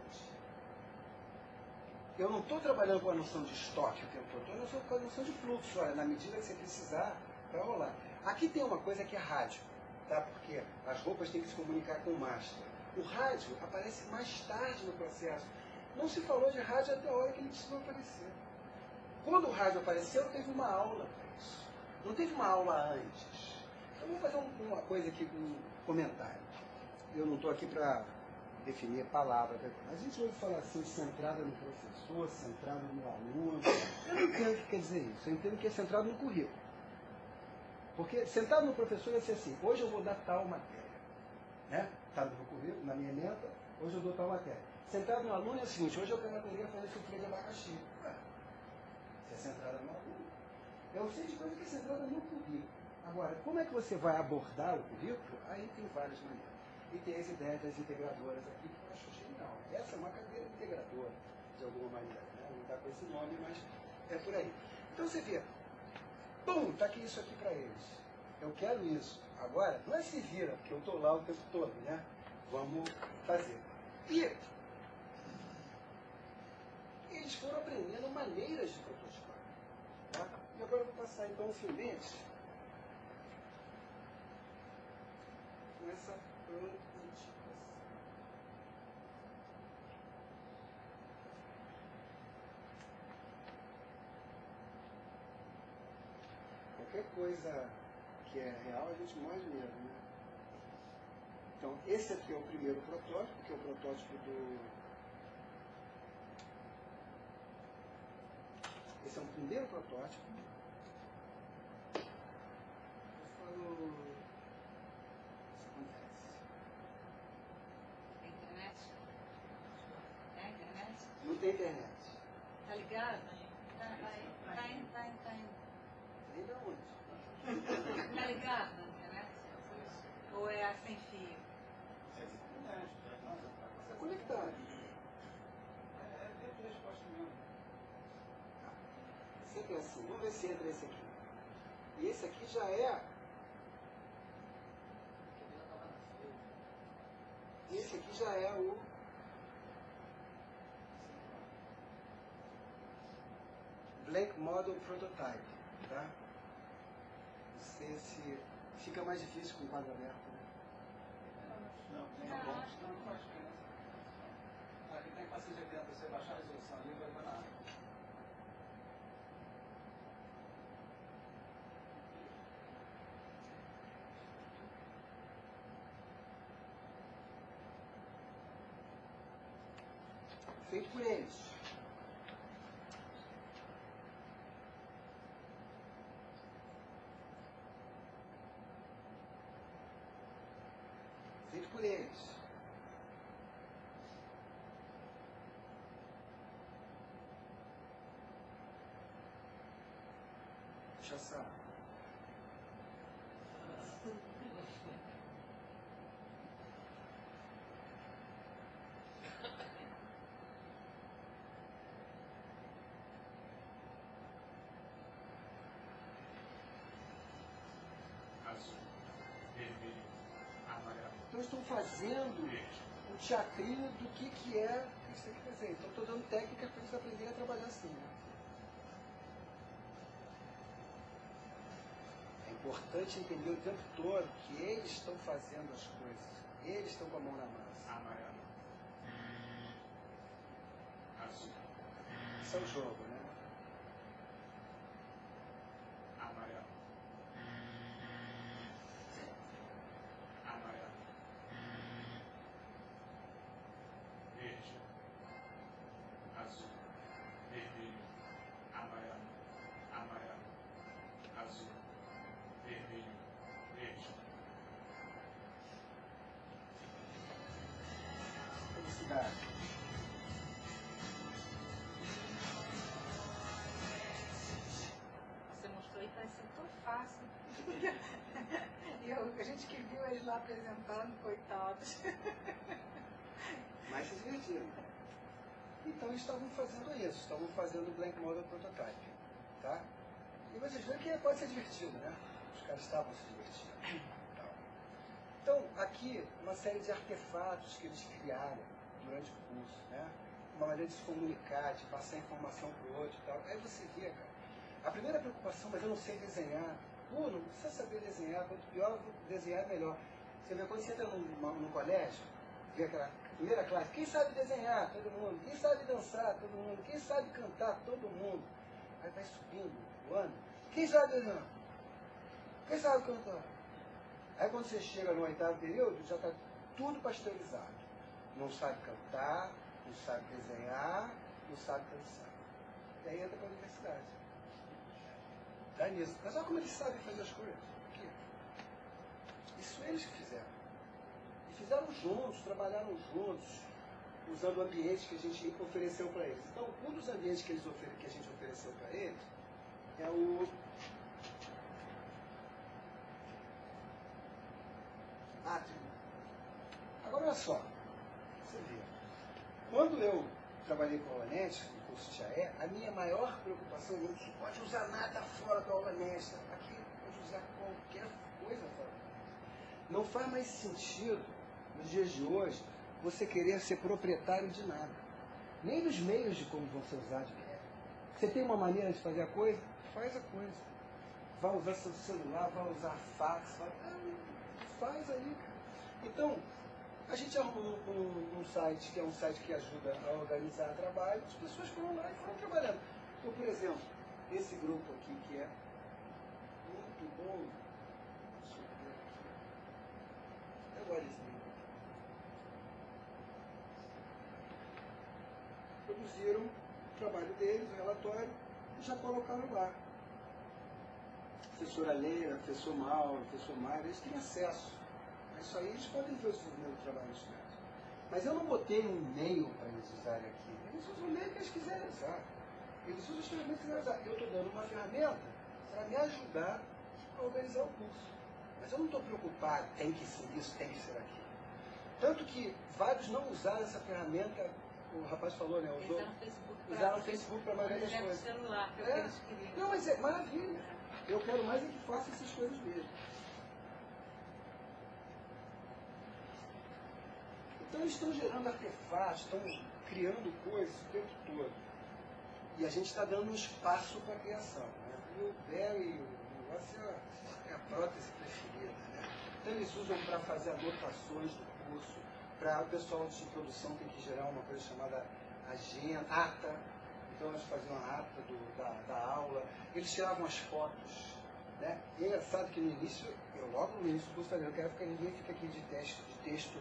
Eu não estou trabalhando com a noção de estoque o tempo todo, eu estou com a noção de fluxo. Olha, na medida que você precisar, vai rolar. Aqui tem uma coisa que é rádio, tá? Porque as roupas têm que se comunicar com o master. O rádio aparece mais tarde no processo. Não se falou de rádio até a hora que ele precisou aparecer. Quando o rádio apareceu, teve uma aula para isso. Não teve uma aula antes. Então vou fazer uma coisa aqui, um comentário. Eu não estou aqui para definir palavra, mas a gente ouve falar assim, centrada no professor, centrada no aluno. Eu não entendo o que quer dizer isso. Eu entendo que é centrado no currículo. Porque centrado no professor é ser assim, hoje eu vou dar tal matéria. Né? Está no meu currículo, na minha ementa, hoje eu dou tal matéria. Centrado no aluno é o seguinte, hoje eu quero aprender a fazer suflê de abacaxi. Se é centrada no aluno. Eu sei de coisa que é centrada no currículo. Agora, como é que você vai abordar o currículo? Aí tem várias maneiras. E tem as ideias das integradoras aqui que eu acho genial. Essa é uma cadeira integradora, de alguma maneira. Né? Não está com esse nome, mas é por aí. Então você vê, pum, está aqui isso aqui para eles. Eu quero isso. Agora, não é se vira, porque eu estou lá o tempo todo, né? Vamos fazer. E eles foram aprendendo maneiras de prototipar. Tá? E agora eu vou passar então um filmete com essa prototipação. Qualquer coisa que é real, a gente morre de medo, né? Então, esse aqui é o primeiro protótipo, que é o protótipo do... Esse é um primeiro protótipo. Eu falo... Isso acontece. Tem internet? Tem internet? Não tem internet. Tá ligado? Tá indo. Ainda onde? Tá ligado na internet? Ou é sem fio? Está conectado. É dentro da resposta mesmo. Sempre assim. Vamos ver se entra esse aqui. E esse aqui já é... Esse aqui já é o... Blank Model Prototype. Tá? Não sei se fica mais difícil com o quadro aberto. Né? Não, tá bom. Não faz diferença. Aqui tem 480, você baixar a resolução ali, vai estar na área. Feito por eles. Feito por eles. Já sabe. Azul, vermelho, amarelo, Então, estou fazendo verde. o teatrinho do que é que você tem que fazer. Então, estou dando técnica para eles aprenderem a trabalhar assim. Né? É importante entender o tempo todo que eles estão fazendo as coisas. Eles estão com a mão na massa. Amarelo, azul, Isso é o jogo, né? amarelo, amarelo, verde, azul, vermelho, amarelo, amarelo, azul, vermelho, verde. Felicidade. Você mostrou aí, parece ser tão fácil. A gente que viu eles lá apresentando, coitados. Mas se divertiram. Então eles estavam fazendo isso, estavam fazendo o Blank Model Prototype. Tá? E vocês veem que pode ser divertido, né? Os caras estavam se divertindo. Então, aqui, uma série de artefatos que eles criaram durante o curso, né? Uma maneira de se comunicar, de passar informação para o outro e tal. Aí você vê, cara, a primeira preocupação, mas eu não sei desenhar. Pô, não precisa saber desenhar, quanto pior desenhar, melhor. Você vê, quando você entra no colégio, vê aquela primeira classe, quem sabe desenhar? Todo mundo. Quem sabe dançar? Todo mundo. Quem sabe cantar? Todo mundo. Aí vai subindo o ano. Quem sabe desenhar? Quem sabe cantar? Aí quando você chega no 8º período, já está tudo pasteurizado. Não sabe cantar, não sabe desenhar, não sabe dançar. E aí entra para a universidade. Dá nisso. Mas olha como eles sabem fazer as coisas. Aqui. Isso eles que fizeram. E fizeram juntos, trabalharam juntos, usando o ambiente que a gente ofereceu para eles. Então, um dos ambientes que a gente ofereceu para eles é o átrio. Agora, olha só. Você vê. Quando eu trabalhei com a Aula-Net, no curso de AE, a minha maior preocupação é que não pode usar nada fora da Aula-Net. Aqui pode usar qualquer coisa fora. Não faz mais sentido, nos dias de hoje, você querer ser proprietário de nada. Nem dos meios de como vão ser usados. Você tem uma maneira de fazer a coisa? Faz a coisa. Vai usar seu celular, vai usar fax, faz aí, cara. Então, a gente arrumou um site, que é um site que ajuda a organizar trabalho, as pessoas foram lá e foram trabalhando. Então, por exemplo, esse grupo aqui que é muito bom. Eu gosto desse grupo. Produziram o trabalho deles, o relatório, e já colocaram lá. A professora Leila, o professor Mauro, o professor Mário, eles têm acesso. Isso aí eles podem ver o desenvolvimento do trabalho dos estudantes. Mas eu não botei um e-mail para eles usarem aqui. Eles usam o e-mail que eles quiserem usar. Eles usam as ferramentas que quiserem usar. Eu estou dando uma ferramenta para me ajudar a organizar o curso. Mas eu não estou preocupado, tem que ser isso, tem que ser aquilo. Tanto que vários não usaram essa ferramenta, o rapaz falou, né? Usaram o Facebook para a maioria das coisas. Celular, que eles queriam. Não, mas é maravilha. Eu quero mais é que faça essas coisas mesmo. Então eles estão gerando artefatos, estão criando coisas o tempo todo. E a gente está dando um espaço para a criação. Né? E o Barry, o negócio é a prótese preferida. Né? Então eles usam para fazer anotações do curso, para o pessoal de produção tem que gerar uma coisa chamada agenda, ata. Então eles faziam a ata da aula, eles tiravam as fotos. Né? E é engraçado que no início, eu logo no início do curso falei, eu quero que ninguém fique aqui de texto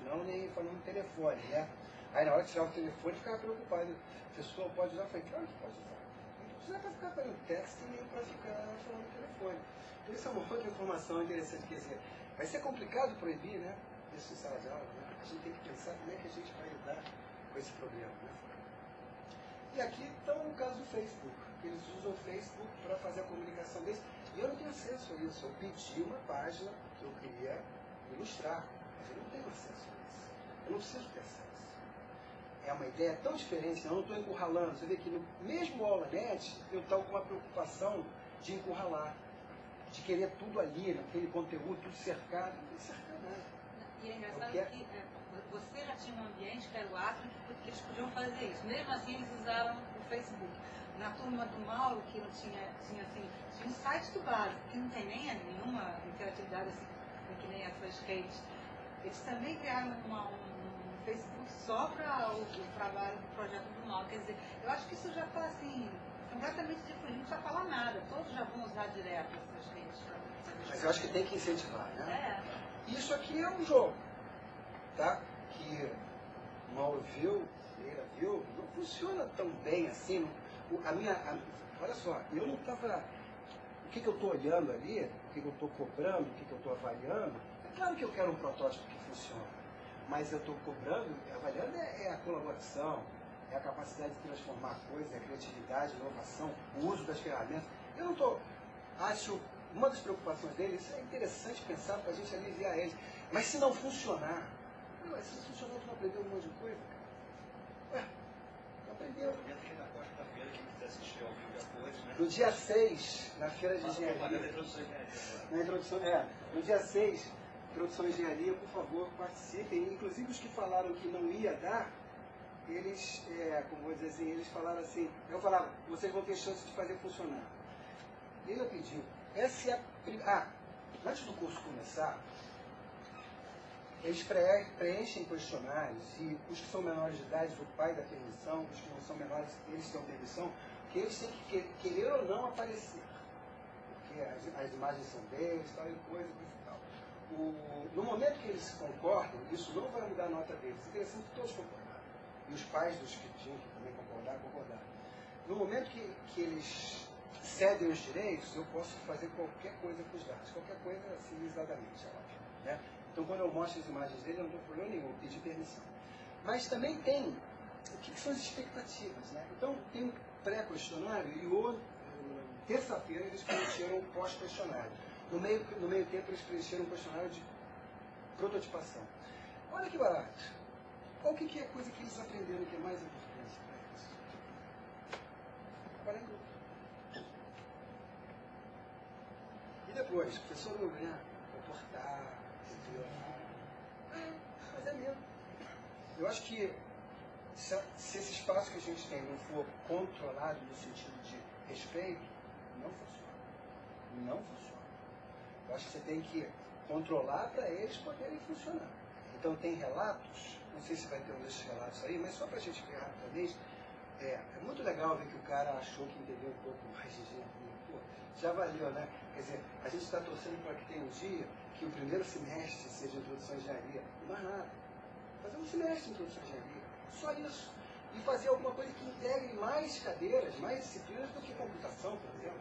não, nem falando no telefone, né? Aí na hora de tirar o telefone, ficava preocupado. A pessoa pode usar? Eu falei, claro que pode usar. Não é para ficar fazendo texto e nem para ficar falando no telefone. Então isso é uma outra informação interessante, quer dizer, vai ser complicado proibir, né? Isso em sala de aula, né? A gente tem que pensar como é que a gente vai lidar com esse problema, né? E aqui está o caso do Facebook. Eles usam o Facebook para fazer a comunicação deles. E eu não tenho acesso a isso. Eu pedi uma página que eu queria ilustrar, mas eu não tenho acesso a isso. Eu não preciso ter acesso. É uma ideia tão diferente, eu não estou encurralando. Você vê que no mesmo Aula-Net, eu estou com uma preocupação de encurralar, de querer tudo ali, naquele conteúdo, tudo cercado. Não tem cercado nada. E é engraçado que você já tinha um ambiente, que era o átrio, que eles podiam fazer isso. Mesmo assim, eles usaram o Facebook. Na turma do Mauro, que não tinha um site do básico, que não tem nem nenhuma interatividade assim, que nem essas redes. Eles também criaram um Facebook só para o trabalho do projeto do Mauro. Quer dizer, eu acho que isso já está assim, completamente difundido, não precisa falar nada. Todos já vão usar direto essas redes. Mas eu acho que tem que incentivar, né? É. Isso aqui é um jogo, tá? Que o Mauro viu, Leila viu, não funciona tão bem assim. Olha só, eu não estava... O que eu estou olhando ali, o que eu estou cobrando, o que eu estou avaliando, é claro que eu quero um protótipo que funcione, mas eu estou cobrando, avaliando é a colaboração, é a capacidade de transformar coisas, é a criatividade, a inovação, o uso das ferramentas. Eu não estou... Acho, uma das preocupações deles, isso é interessante pensar para a gente aliviar eles, mas se não funcionar, se não funcionar, tu não aprendeu um monte de coisa, cara? Ué, não aprendeu. No dia 6, na feira de engenharia. Na introdução, no dia 6, introdução à engenharia, por favor, participem. Inclusive os que falaram que não ia dar, eles, como vou dizer assim, eles falaram assim, eu falava, vocês vão ter chance de fazer funcionar. Ele pediu, essa é antes do curso começar, eles preenchem questionários e os que são menores de idade, o pai dá permissão, os que não são menores, eles dão permissão, que eles têm que querer ou não aparecer. Porque as imagens são deles, tal e coisa e tal. no momento que eles concordam, isso não vai mudar a nota deles. É interessante que todos concordaram. E os pais dos que tinham que também concordar, concordaram. No momento que eles cedem os direitos, eu posso fazer qualquer coisa com os dados. Qualquer coisa civilizadamente, é óbvio. Né? Então, quando eu mostro as imagens dele, eu não tenho problema nenhum, pedir permissão. Mas também tem o que são as expectativas. Né? Então, tem um pré-questionário e terça-feira eles preencheram o pós-questionário. No meio tempo, eles preencheram um questionário de prototipação. Olha que barato. Qual que é a coisa que eles aprenderam que é mais importante para eles? Trabalhar em grupo. E depois, o professor não ganha comportar, entendeu? Mas é mesmo. Eu acho que se esse espaço que a gente tem não for controlado no sentido de respeito, não funciona. Não funciona. Eu acho que você tem que controlar para eles poderem funcionar. Então tem relatos, não sei se vai ter um desses relatos aí, mas só para a gente ver rapidamente, é muito legal ver que o cara achou que entendeu um pouco mais de engenharia. Pô, já valeu, né? Quer dizer, a gente está torcendo para que tenha um dia que o primeiro semestre seja introdução à engenharia. Não mais nada. Fazer um semestre de introdução à engenharia. Só isso. E fazer alguma coisa que integre mais cadeiras, mais disciplinas do que computação, por exemplo.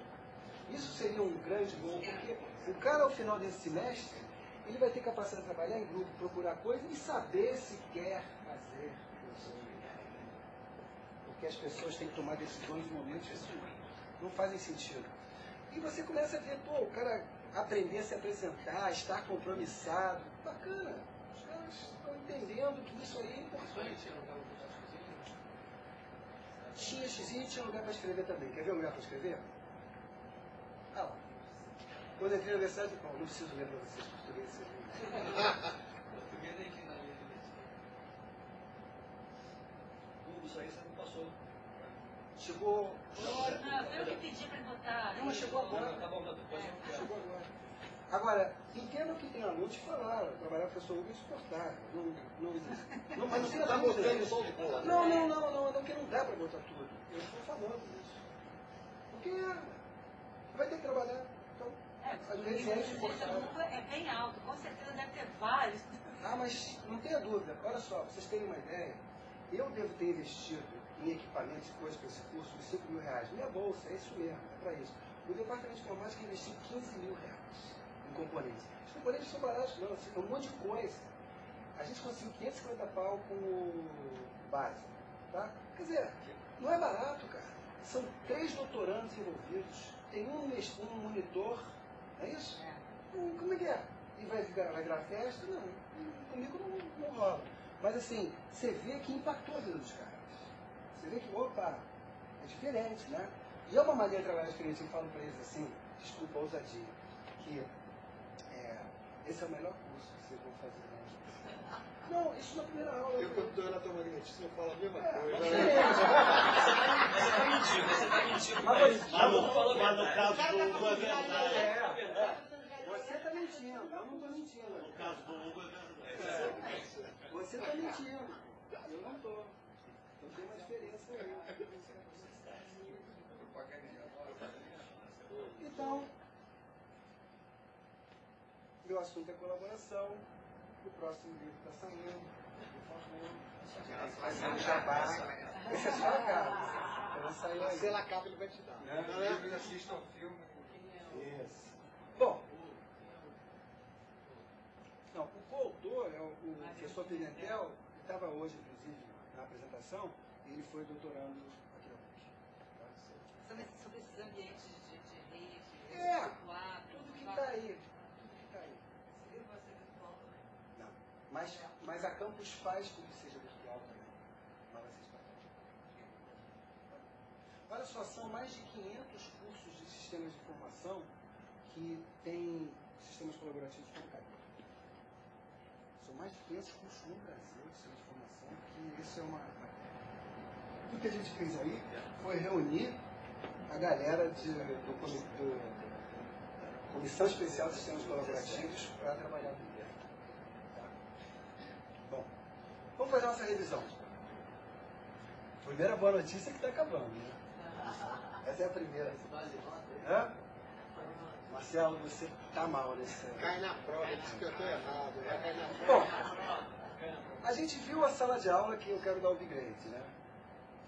Isso seria um grande gol, porque o cara, ao final desse semestre, ele vai ter capacidade de trabalhar em grupo, procurar coisas e saber se quer fazer engenharia. Porque as pessoas têm que tomar decisões em momentos que não fazem sentido. E você começa a ver, pô, o cara aprender a se apresentar, estar compromissado. Bacana. Os caras estão entendendo que isso aí é importante. Tinha xizinho e tinha lugar para escrever também. Quer ver o lugar para escrever? Ah lá. Quando eu entrei na universidade, não preciso ler para vocês português. Português é que na linha. Isso aí você não passou. Chegou. Não, eu que pedi para botar. Não, mas chegou agora. Tá bom, depois. Chegou agora. Agora, entendo que tem alunos que falaram, trabalhar com professor Hugo é insuportável. Mas não tem Está dúvida. botando só o bolo. Não, porque não dá para botar tudo. Eu estou falando disso. Porque vai ter que trabalhar. Então, às O vezes nível é de insuportável. dúvida é bem alto, com certeza deve ter vários. Ah, mas não tenha dúvida. Olha só, vocês terem uma ideia, eu devo ter investido em equipamentos e coisas para esse curso de R$5.000. Minha bolsa, é isso mesmo, é para isso. O departamento de informática investiu R$15.000 em componentes. Os componentes são baratos, não, assim, é um monte de coisa. A gente conseguiu 550 pau com o básico, tá? Quer dizer, não é barato, cara. São 3 doutorandos envolvidos, tem um monitor, é isso? Como é que é? E vai virar festa? Não, comigo não rola. Mas assim, você vê que impactou a vida dos caras. Você vê que, opa, é diferente, né? E é uma maneira de trabalhar diferente. Eu falo para eles assim, desculpa a ousadia, que esse é o melhor curso que vocês vão fazer. Né? Não, isso na primeira aula. Eu, quando estou na tua magnetismo, eu falo a mesma coisa. Você está mentindo. Mas no caso do Hugo é verdade. Você está mentindo, eu não estou mentindo. No caso do Hugo é verdade. Você está mentindo, eu não estou. Então tem uma diferença aí. Então, meu assunto é colaboração. O próximo livro está saindo. Por favor. Vai ser um jabá. Esse é só a capa. Vai sair aí. Se ela acaba, ele vai te dar. Né? Assista ao filme. Isso. Bom. Não, o coautor é o professor Pimentel, que estava hoje, inclusive, na apresentação, e ele foi doutorando aqui na PUC. Sobre esses ambientes de rede, Tudo que está aí. Esse livro vai ser virtual também. Não. Mas a campus faz com que seja virtual também. Mas vai ser espetacular. Olha só, são mais de 500 cursos de sistemas de informação que têm sistemas colaborativos como cadeira. São mais de 500 cursos no Brasil de sistemas de informação, que isso é uma... Tudo que a gente fez aí foi reunir a galera do Comissão Especial de Sistemas Colaborativos para trabalhar no IBM. Tá? Bom, vamos fazer nossa revisão. Primeira boa notícia é que está acabando, né? Essa é a primeira. Hã? Marcelo, você tá mal nesse... Cai na prova, diz que eu estou errado. Vai cair na Bom, prova. a gente viu a sala de aula que eu quero dar upgrade, né?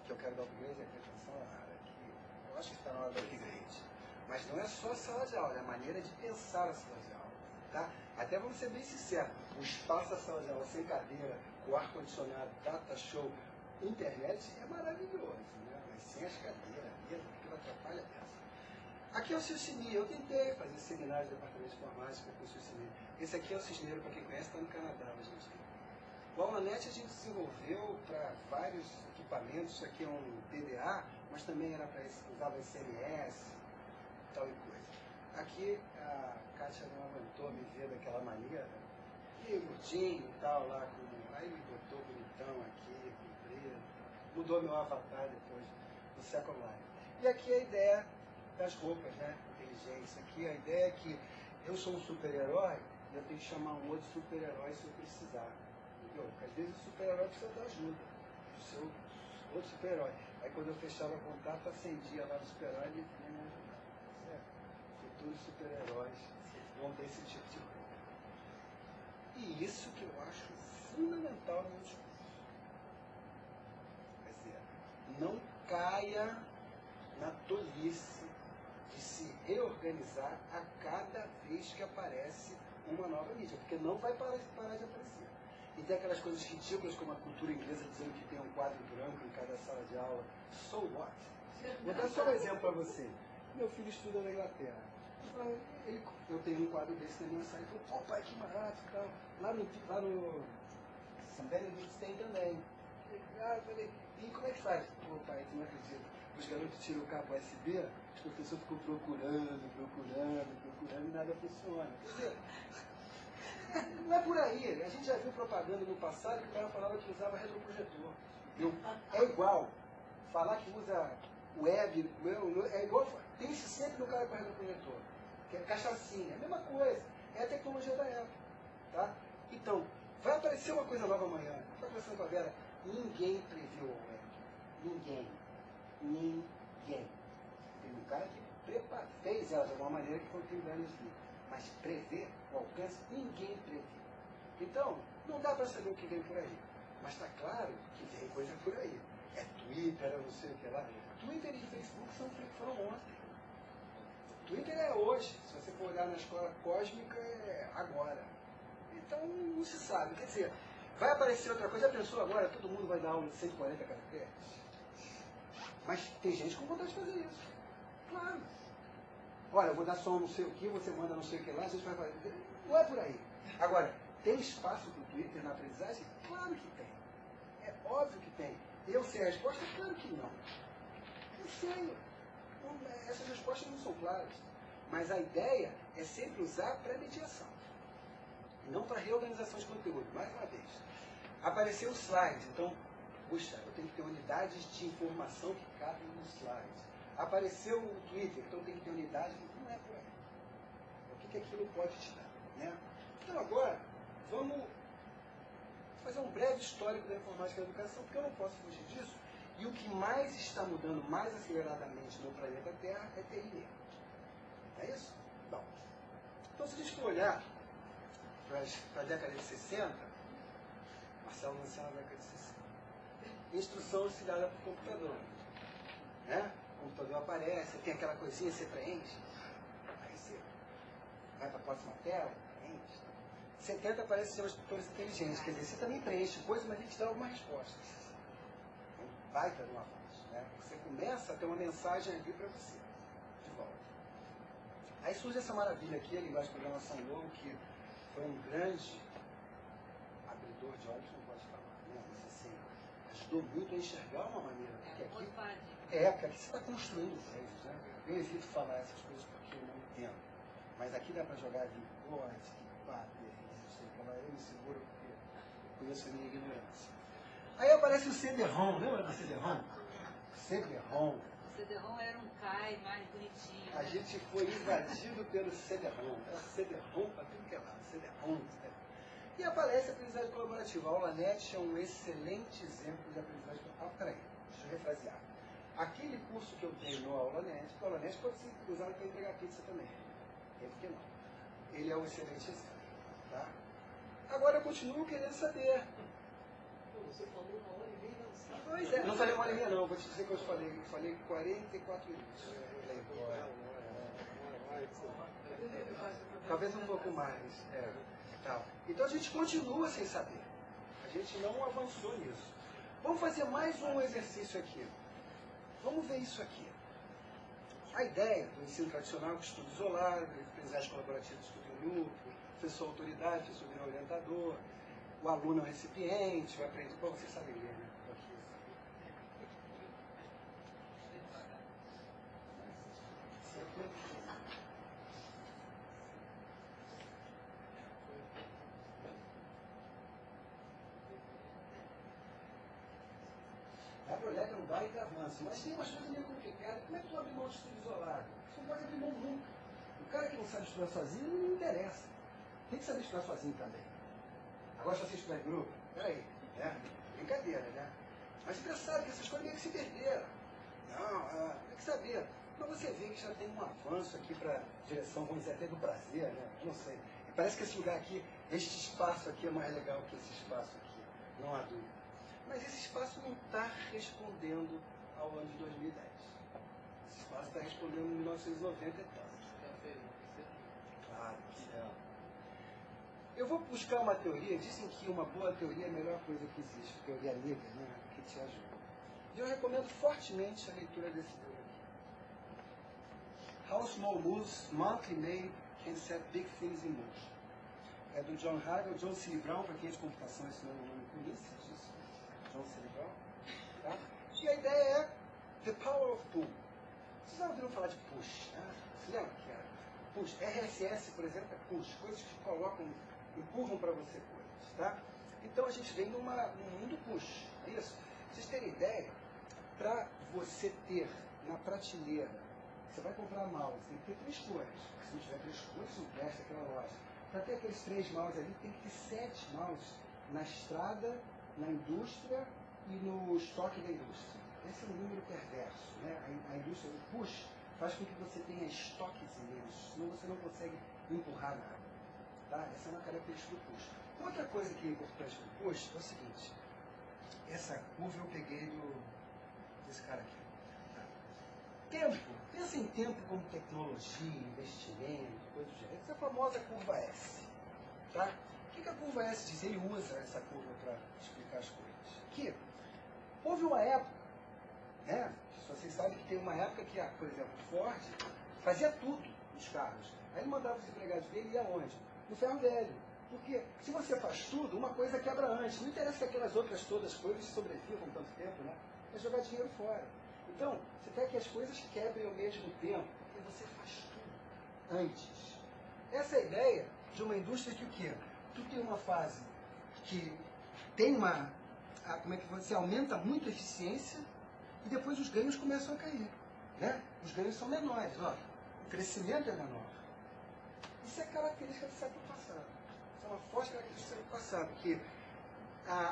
Que eu quero dar upgrade é a atenção na área. Que eu acho que está na hora do upgrade. Mas não é só a sala de aula, é a maneira de pensar a sala de aula. Tá? Até vamos ser bem sinceros, o espaço da sala de aula sem cadeira, com ar-condicionado, data show, internet é maravilhoso, né? Mas sem as cadeiras mesmo, aquilo atrapalha essa. Aqui é o Cilcini, eu tentei fazer seminário de departamento de informática com o Cilcini. Esse aqui é o Cisneiro, para quem conhece, está no Canadá, gente. O AulaNet a gente desenvolveu para vários equipamentos, isso aqui é um PDA, mas também era para usava SMS, tal e coisa. Aqui a Kátia não aguentou me ver daquela maneira, e gordinho e tal, lá com. Aí me botou bonitão aqui, comprido, mudou meu avatar depois do Second Life. E aqui a ideia das roupas, né? Inteligência. Aqui a ideia é que eu sou um super-herói e eu tenho que chamar um outro super-herói se eu precisar. Entendeu? Porque às vezes o super-herói precisa da ajuda do seu outro super-herói. Aí quando eu fechava o contato, acendia lá no super-herói e ele vinha me ajudar. Certo? Futuros super-heróis vão ter esse tipo de roupa. E isso que eu acho fundamental no meu discurso. Quer dizer, não caia na tolice de se reorganizar a cada vez que aparece uma nova mídia, porque não vai parar de aparecer. E tem aquelas coisas ridículas como a cultura inglesa dizendo que tem um quadro branco em cada sala de aula. So what? Vou dar só um exemplo para você. Meu filho estuda na Inglaterra. Eu tenho um quadro desse na minha sala e falou, pô pai, que barato e tal. Lá no São Benedito tem também. Eu falei, e como é que faz? Pô pai, tu não acredita. Os garotos tiram o cabo USB, os professores ficam procurando e nada funciona. Quer dizer, não é por aí. A gente já viu propaganda no passado que o cara falava que usava retroprojetor. É igual. Falar que usa web, é igual. Pense sempre no cara com retroprojetor. Que é cachaçinha. É a mesma coisa. É a tecnologia da época. Tá? Então, vai aparecer uma coisa nova amanhã. Estou conversando com a Vera. Ninguém previu o web. Ninguém. Tem um cara que fez ela de alguma maneira que foi criando isso. Mas prever o alcance, ninguém previu. Então, não dá para saber o que vem por aí. Mas está claro que vem coisa por aí. É Twitter, é não sei o que lá. Twitter e Facebook foram ontem. Twitter é hoje. Se você for olhar na escola cósmica, é agora. Então, não se sabe. Quer dizer, vai aparecer outra coisa. Já pensou agora? Todo mundo vai dar aula de 140 caracteres? Mas tem gente com vontade de fazer isso. Claro. Olha, eu vou dar só um não sei o que, você manda não sei o que lá, a gente vai fazer. Não é por aí. Agora, tem espaço para o Twitter na aprendizagem? Claro que tem. É óbvio que tem. Eu sei a resposta? Claro que não. Eu sei. Essas respostas não são claras. Mas a ideia é sempre usar para mediação. E não para reorganização de conteúdo. Mais uma vez. Apareceu o slide. Então, puxa, eu tenho que ter unidades de informação que cabem no slide. Apareceu o Twitter, então tem que ter unidade. Não é por aí. O que aquilo pode te dar? Né? Então agora, vamos fazer um breve histórico da informática e da educação, porque eu não posso fugir disso. E o que mais está mudando mais aceleradamente no planeta Terra é TI mesmo. Não é isso? Bom. Então se a gente for olhar para a década de 60, Marcelo nasceu na década de 60. Instrução auxiliada por computador. Né? O computador aparece, tem aquela coisinha, você preenche. Aí você vai para a próxima tela, preenche. 70 aparece sistemas tutores inteligentes. Quer dizer, você também preenche coisas, mas ele te dá alguma resposta. Vai ter um avanço. Né? Você começa a ter uma mensagem ali para você. De volta. Aí surge essa maravilha aqui, a linguagem de programação novo, que foi um grande abridor de olhos, não pode falar. Né? Mas assim, ajudou muito a enxergar uma maneira. Porque aqui, porque aqui você está construindo prédios. Né? Eu evito falar essas coisas porque eu não entendo. Mas aqui dá para jogar de bote, bater, não sei o que lá. Eu me seguro porque conheço a minha ignorância. Aí aparece o CD-ROM, lembra do CD-ROM? CD-ROM. O CD-ROM era um CAI mais bonitinho. A gente foi invadido pelo CD-ROM. Era CD-ROM para tudo que é lá. CD-ROM. E aparece a aprendizagem colaborativa. A AulaNet é um excelente exemplo de aprendizagem colaborativa. Peraí, deixa eu refrasear. Aquele curso que eu tenho no AulaNet, o AulaNet pode ser usado para entregar pizza também. Entendo que não. Ele é um excelente exemplo. Tá? Agora eu continuo querendo saber. Você falou 1h30 não sabe. Pois é, não falei 1h30 não, vou te dizer que eu falei 44 minutos. Talvez um pouco mais. Tal. Então a gente continua sem saber. A gente não avançou nisso. Vamos fazer mais um exercício aqui. Vamos ver isso aqui. A ideia do ensino tradicional de estudo isolado, aprendizagem colaborativa de estudo em grupo, professor autoridade, professor vira orientador, o aluno é o recipiente, o aprendizado. Bom, vocês sabem ler, né? A projeto é um baita avanço, mas tem umas coisas meio complicadas. Como é que tu abre mão de estudo isolado? Você não pode abrir mão nunca. O cara que não sabe estudar sozinho não interessa. Tem que saber estudar sozinho também. Agora, se você estudar em grupo, peraí, né? Brincadeira, né? Mas você já sabe que essas coisas meio que se perderam. Não, tem que saber. Mas você vê que já tem um avanço aqui para a direção, vamos dizer, até do prazer, né? Não sei. E parece que esse lugar aqui, este espaço aqui é mais legal que esse espaço aqui. Não há dúvida. Mas esse espaço não está respondendo ao ano de 2010. Esse espaço está respondendo em 1990 e tal. Claro, eu vou buscar uma teoria, dizem que uma boa teoria é a melhor coisa que existe, teoria negra, né, que te ajuda. E eu recomendo fortemente a leitura desse livro aqui. How Small Moves Monthly Made Can Set Big Things in Motion. É do John Hagel, John C. Brown, para quem é de computação, esse não é o nome conhecido disso. John C. Brown. Tá? E a ideia é The Power of Pull. Vocês já ouviram falar de push, né? Você lembra que era? Push. RSS, por exemplo, é push. Coisas que colocam, empurram para você coisas, tá? Então a gente vem num mundo push, é isso? Vocês terem ideia, para você ter na prateleira, você vai comprar mouse, tem que ter 3 cores. Se não tiver 3 cores, não presta aquela loja. Para ter aqueles 3 mouse ali, tem que ter 7 mouse na estrada, na indústria e no estoque da indústria. Esse é um número perverso, né? A indústria do push faz com que você tenha estoques imensos, senão você não consegue empurrar nada. Tá? Essa é uma característica do push. Outra coisa que é importante do push é o seguinte, essa curva eu peguei desse cara aqui. Tá? Tempo. Pensa em tempo como tecnologia, investimento, coisa do gênero. Essa é a famosa curva S. Tá? O que a curva S diz? Ele usa essa curva para explicar as coisas. Que houve uma época, né? Vocês sabem que tem uma época que, por exemplo, Ford fazia tudo nos carros. Aí ele mandava os empregados dele e ia onde? No ferro velho. Porque se você faz tudo, uma coisa quebra antes. Não interessa que aquelas outras todas coisas sobrevivam tanto tempo, né? É jogar dinheiro fora. Então, você quer que as coisas quebrem ao mesmo tempo, porque você faz tudo antes. Essa é a ideia de uma indústria que o quê? Tu tem uma fase que tem como é que você aumenta muito a eficiência e depois os ganhos começam a cair. Né? Os ganhos são menores, ó. O crescimento é menor. Isso é característica do século passado. Isso é uma forte característica do século passado, que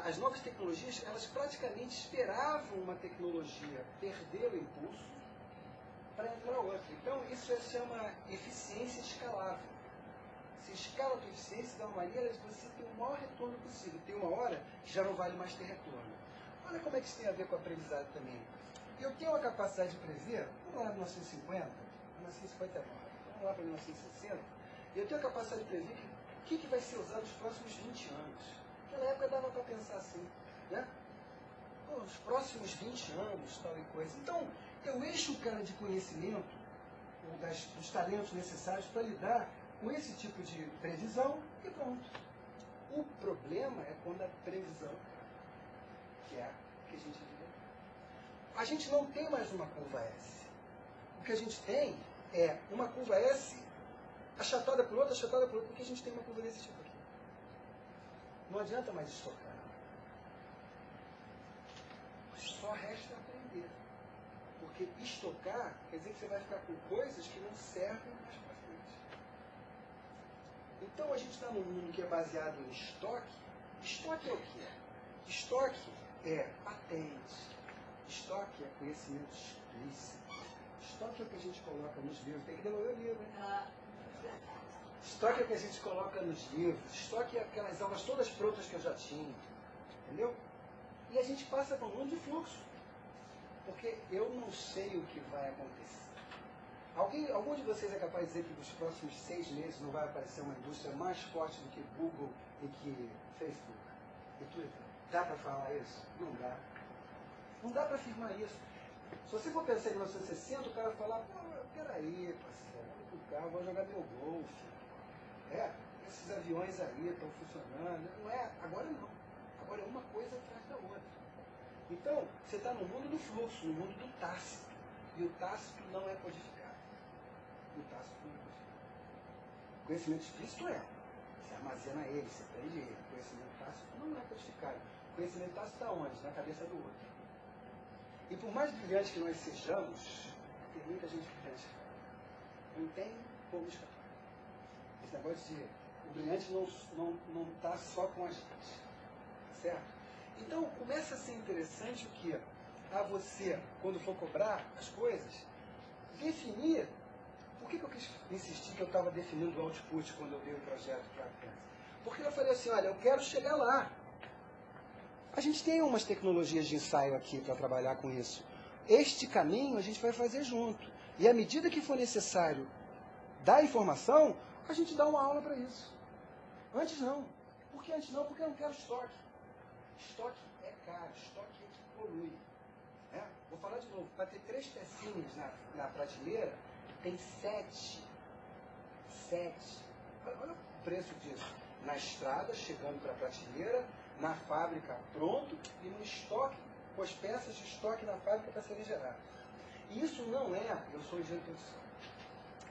as novas tecnologias, elas praticamente esperavam uma tecnologia perder o impulso para entrar outra. Então, isso se chama eficiência escalável. Você escala a tua eficiência de uma maneira de você ter o maior retorno possível. Tem uma hora que já não vale mais ter retorno. Olha como é que isso tem a ver com o aprendizado também. Eu tenho a capacidade de prever, vamos lá, 1950, 1959, vamos lá para 1960, eu tenho a capacidade de prever o que vai ser usado nos próximos 20 anos. Naquela época dava para pensar assim, né? Pô, os próximos 20 anos, tal e coisa. Então, eu encho o cara de conhecimento, dos talentos necessários para lidar com esse tipo de previsão e pronto. O problema é quando a previsão, que é a que a gente vive. A gente não tem mais uma curva S. O que a gente tem é uma curva S achatada por outra, porque a gente tem uma curva desse tipo aqui. Não adianta mais estocar. Só resta aprender. Porque estocar quer dizer que você vai ficar com coisas que não servem mais para frente. Então a gente está num mundo que é baseado em estoque. Estoque é o quê? Estoque é patente. Estoque é conhecimento explícito. Estoque é o que a gente coloca nos livros. Tem que devolver o livro, hein? Estoque é o que a gente coloca nos livros. Estoque é aquelas aulas todas prontas que eu já tinha. Entendeu? E a gente passa por um mundo de fluxo. Porque eu não sei o que vai acontecer. Algum de vocês é capaz de dizer que nos próximos 6 meses não vai aparecer uma indústria mais forte do que Google e que Facebook e Twitter? Dá para falar isso? Não dá. Não dá para afirmar isso. Se você for pensar em 1960, o cara vai falar, pô, peraí, parceiro, olha o carro, vou jogar meu golfe. Esses aviões aí estão funcionando. Não é, agora não. Agora é uma coisa atrás da outra. Então, você está no mundo do fluxo, no mundo do tácito. E o tácito não é codificado. O tácito não é codificado. O conhecimento explícito é. Você armazena ele, você prende ele. O conhecimento tácito não é codificado. O conhecimento tácito está onde? Na cabeça do outro. E por mais brilhante que nós sejamos, tem muita gente brilhante. Não tem como escapar. Esse negócio de o brilhante não está só com a gente. Certo? Então, começa a ser interessante o que? A você, quando for cobrar as coisas, definir. Por que eu quis insistir que eu estava definindo o output quando eu dei o projeto para a criança? Porque eu falei assim, olha, eu quero chegar lá. A gente tem umas tecnologias de ensaio aqui para trabalhar com isso. Este caminho a gente vai fazer junto. E à medida que for necessário dar informação, a gente dá uma aula para isso. Antes não. Por que antes não? Porque eu não quero estoque. Estoque é caro, estoque é que polui. Vou falar de novo. Para ter 3 pecinhas na prateleira, tem 7. 7. Olha o preço disso. Na estrada, chegando para a prateleira, na fábrica pronto e no estoque, com as peças de estoque na fábrica para serem geradas. E isso não é, eu sou engenheiro de produção,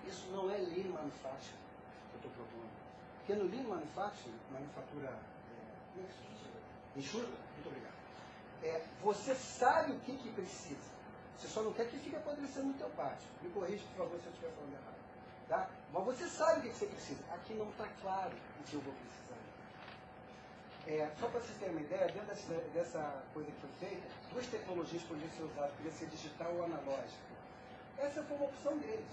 isso não é Lean Manufacturing que eu estou propondo. Porque no Lean Manufacturing, manufatura enxuta, muito obrigado. Você sabe o que precisa. Você só não quer que fique apodrecendo no teu pátio. Me corrija, por favor, se eu estiver falando errado. Tá? Mas você sabe o que você precisa. Aqui não está claro o que eu vou precisar. Só para vocês terem uma ideia, dentro dessa coisa que foi feita, 2 tecnologias poderiam ser usadas, poderia ser digital ou analógico. Essa foi uma opção deles.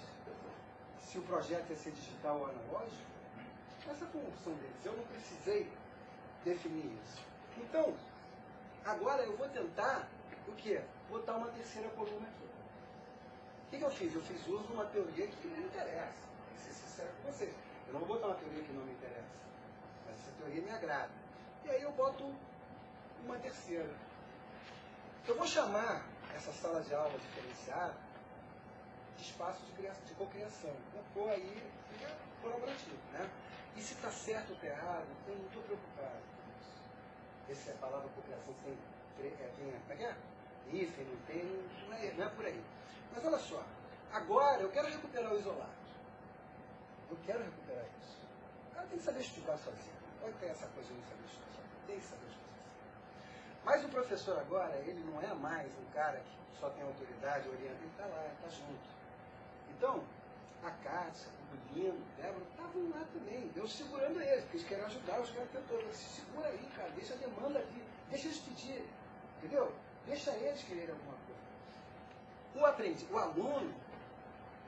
Se o projeto ia ser digital ou analógico, essa foi uma opção deles. Eu não precisei definir isso. Então, agora eu vou tentar, o quê? Botar uma terceira coluna aqui. O que eu fiz? Eu fiz uso de uma teoria que não me interessa. Vou ser sincero com vocês. Eu não vou botar uma teoria que não me interessa. Mas essa teoria me agrada. E aí eu boto uma terceira. Eu vou chamar essa sala de aula diferenciada de espaço de cocriação. Vou aí, fica colaborativo, né? E se está certo ou está errado, eu não estou preocupado com isso. Essa é a palavra cocriação tem hífen, não tem, não é por aí. Mas olha só, agora eu quero recuperar o isolado. Eu quero recuperar isso. O cara tem que saber estudar sozinho. Pode ter essa coisa de não saber estudar sozinho. Tem que saber estudar sozinho. Mas o professor agora, ele não é mais um cara que só tem autoridade, orienta, ele está lá, ele está junto. Então, a Kátia, o Lino, o Débora, estavam lá também. Eu segurando eles, porque eles querem ajudar os caras tentando. Se segura aí, cara, deixa a demanda vir, deixa eles pedirem, entendeu? Deixa eles quererem alguma coisa. O aluno,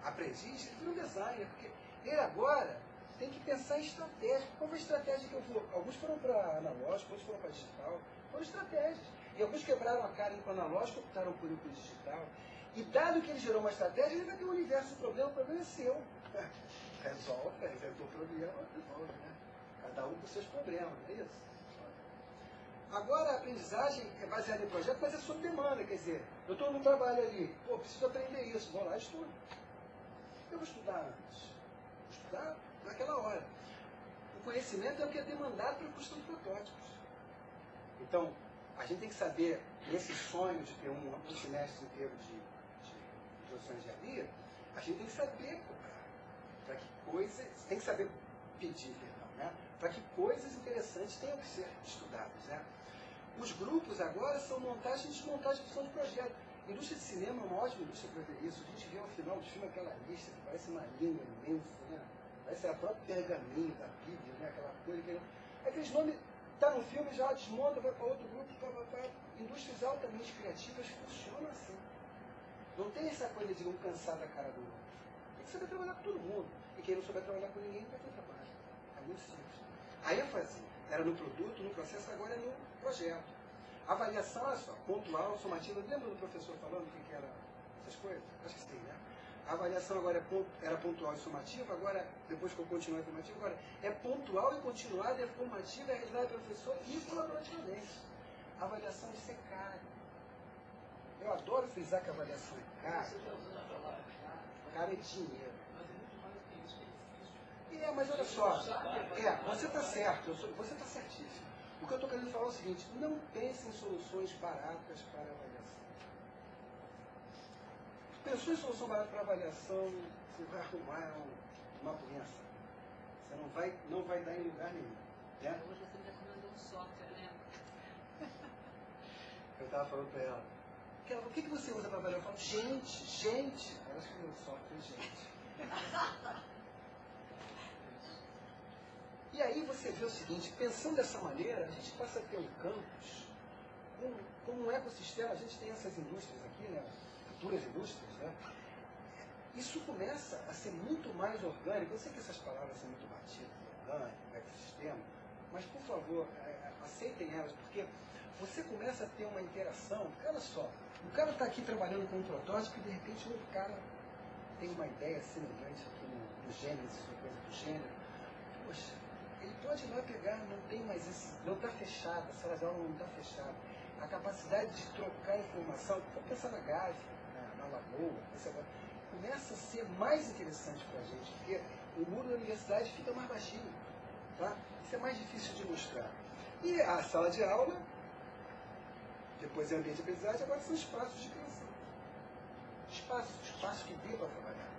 aprendiz, ele vira um designer, porque ele agora tem que pensar em estratégia. Qual foi a estratégia que eu vou? Alguns foram para analógico, outros foram para digital. Foram estratégias. E alguns quebraram a cara em analógico, optaram por ir para o digital. E dado que ele gerou uma estratégia, ele vai ter um universo de problema, o problema é seu. Resolve, inventou o problema, resolve, né? Cada um com seus problemas, não é isso? Agora a aprendizagem é baseada em projeto, mas é sob demanda, quer dizer, eu estou no trabalho ali, pô, preciso aprender isso, vou lá e estudo. Eu vou estudar antes. Vou estudar naquela hora. O conhecimento é o que é demandado para a construção de protótipos. Então, a gente tem que saber, nesse sonho de ter um semestre inteiro de engenharia, a gente tem que saber cobrar, para que coisas, tem que saber pedir, perdão, né? Para que coisas interessantes tenham que ser estudadas, né? Os grupos agora são montagem e desmontagem de de projeto. A indústria de cinema é uma ótima indústria para ver isso. A gente vê ao final do filme aquela lista que parece uma língua imensa, né? Parece a própria pergaminho da Bíblia, né? Aquela coisa que... Aqueles nomes, está no filme, já desmonta, vai para outro grupo, Indústrias altamente criativas funcionam assim. Não tem essa coisa de um cansar da cara do outro. que saber trabalhar com todo mundo. E quem não souber trabalhar com ninguém não vai ter trabalho. É muito simples. A ênfase era no produto, no processo, agora é no projeto. A avaliação, olha só, pontual, somativa. Lembra do professor falando o que eram essas coisas? Acho que sim, né? A avaliação agora era pontual e somativa, agora, depois que eu continuar e formativa, agora é pontual e continuada, é formativa, é realidade do professor e colaborativamente. A avaliação isso é caro. Eu adoro frisar que a avaliação é cara. Cara é dinheiro. Mas olha só, você está certo, você está certíssimo. O que eu estou querendo falar é o seguinte, não pense em soluções baratas para avaliação. Pensou em solução barata para avaliação, você vai arrumar uma doença. Você não vai dar em lugar nenhum. Né? Hoje você me recomendou um software, né? Eu estava falando para ela, o que você usa para avaliar? Eu falo, gente, ela escreveu software, gente. E aí você vê o seguinte, pensando dessa maneira, a gente passa a ter um campus, como um ecossistema, a gente tem essas indústrias aqui, né, futuras indústrias, né? Isso começa a ser muito mais orgânico. Eu sei que essas palavras são muito batidas, orgânico, ecossistema, mas por favor, aceitem elas, porque você começa a ter uma interação. Olha só, o cara está aqui trabalhando com um protótipo e de repente outro cara tem uma ideia semelhante aqui no Gênesis, uma coisa do gênero. Poxa, ele pode ir lá pegar, não tem mais esse, não está fechada, a sala de aula não está fechada. A capacidade de trocar informação, vamos pensar na Gávea, na Lagoa, começa a ser mais interessante para a gente, porque o muro da universidade fica mais baixinho, tá? Isso é mais difícil de mostrar. E a sala de aula, depois é ambiente de aprendizagem, agora são espaços de criação. Espaços que dê para trabalhar.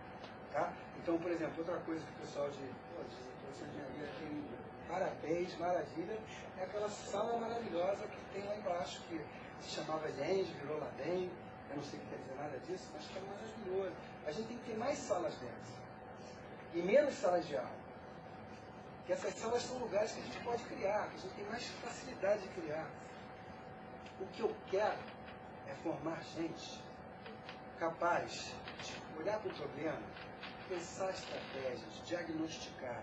Tá? Então, por exemplo, outra coisa que o pessoal de engenharia tem parabéns, maravilha, é aquela sala maravilhosa que tem lá embaixo, que se chamava Gente, virou Ladem, eu não sei o que quer dizer nada disso, mas que é maravilhoso. A gente tem que ter mais salas dessas. E menos salas de aula. Porque essas salas são lugares que a gente pode criar, que a gente tem mais facilidade de criar. O que eu quero é formar gente capaz de olhar para o problema, pensar estratégias, diagnosticar,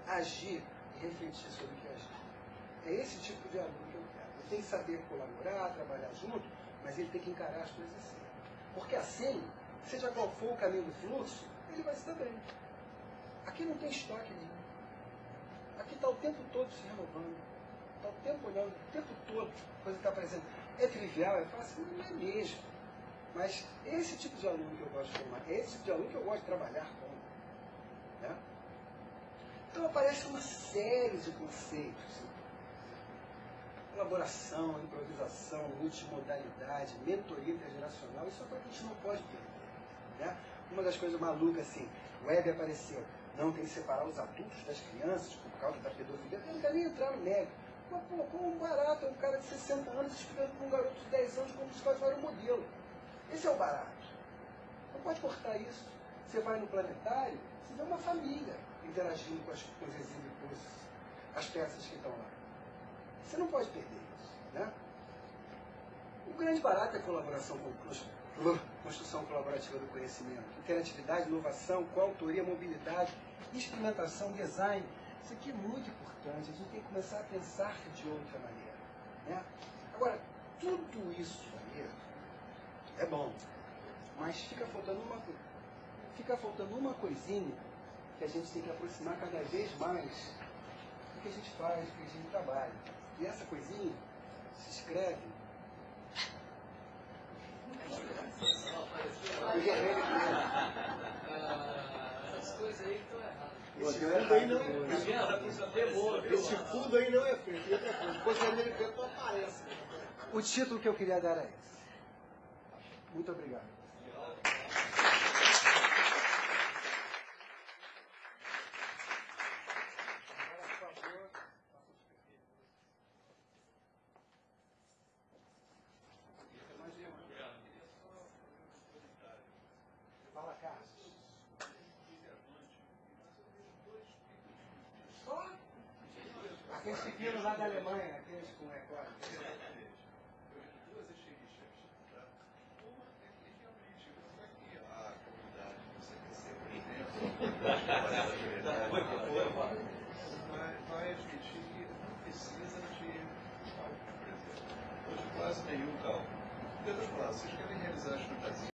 agir e refletir sobre o que agir. É esse tipo de aluno que eu quero. Ele tem que saber colaborar, trabalhar junto, mas ele tem que encarar as coisas assim. Porque assim, seja qual for o caminho do fluxo, ele vai se dar bem. Aqui não tem estoque nenhum. Aqui está o tempo todo se renovando. Está o tempo olhando, o tempo todo, a coisa está aparecendo. É trivial, é fácil, não é mesmo. Mas esse tipo de aluno que eu gosto de formar, é esse tipo de aluno que eu gosto de trabalhar com. Né? Então aparece uma série de conceitos. Colaboração, improvisação, multimodalidade, mentoria intergeracional, isso é coisa que a gente não pode perder. Né? Uma das coisas malucas, assim, o web apareceu. Não tem que separar os adultos das crianças por causa da pedofilia. Eu não quero nem entrar no mérito. Mas, pô, como um barato, um cara de 60 anos explicando para um garoto de 10 anos como se fosse um modelo. Esse é o barato. Não pode cortar isso. Você vai no planetário, você vê uma família interagindo com os exílios, as peças que estão lá. Você não pode perder isso. Né? O grande barato é a colaboração com construção colaborativa do conhecimento. Interatividade, inovação, coautoria, mobilidade, experimentação, design. Isso aqui é muito importante. A gente tem que começar a pensar de outra maneira. Né? Agora, tudo isso aí é bom, mas fica faltando uma coisinha que a gente tem que aproximar cada vez mais do que a gente faz, do que a gente trabalha. E essa coisinha se escreve. Essas coisas aí estão erradas. Esse fundo aí não é feito. E outra coisa, depois quando ele vê, tu aparece. O título que eu queria dar é esse. Muito obrigado. Fala, Carlos. Só? Aqueles pequenos lá da Alemanha, aqueles com recorde. Duas echinchas. Uma é que realmente, como é que a comunidade você quer ser vai admitir que não precisa de cálculo, por exemplo. Hoje quase nenhum cálculo. Em outras palavras, vocês querem realizar as fantasias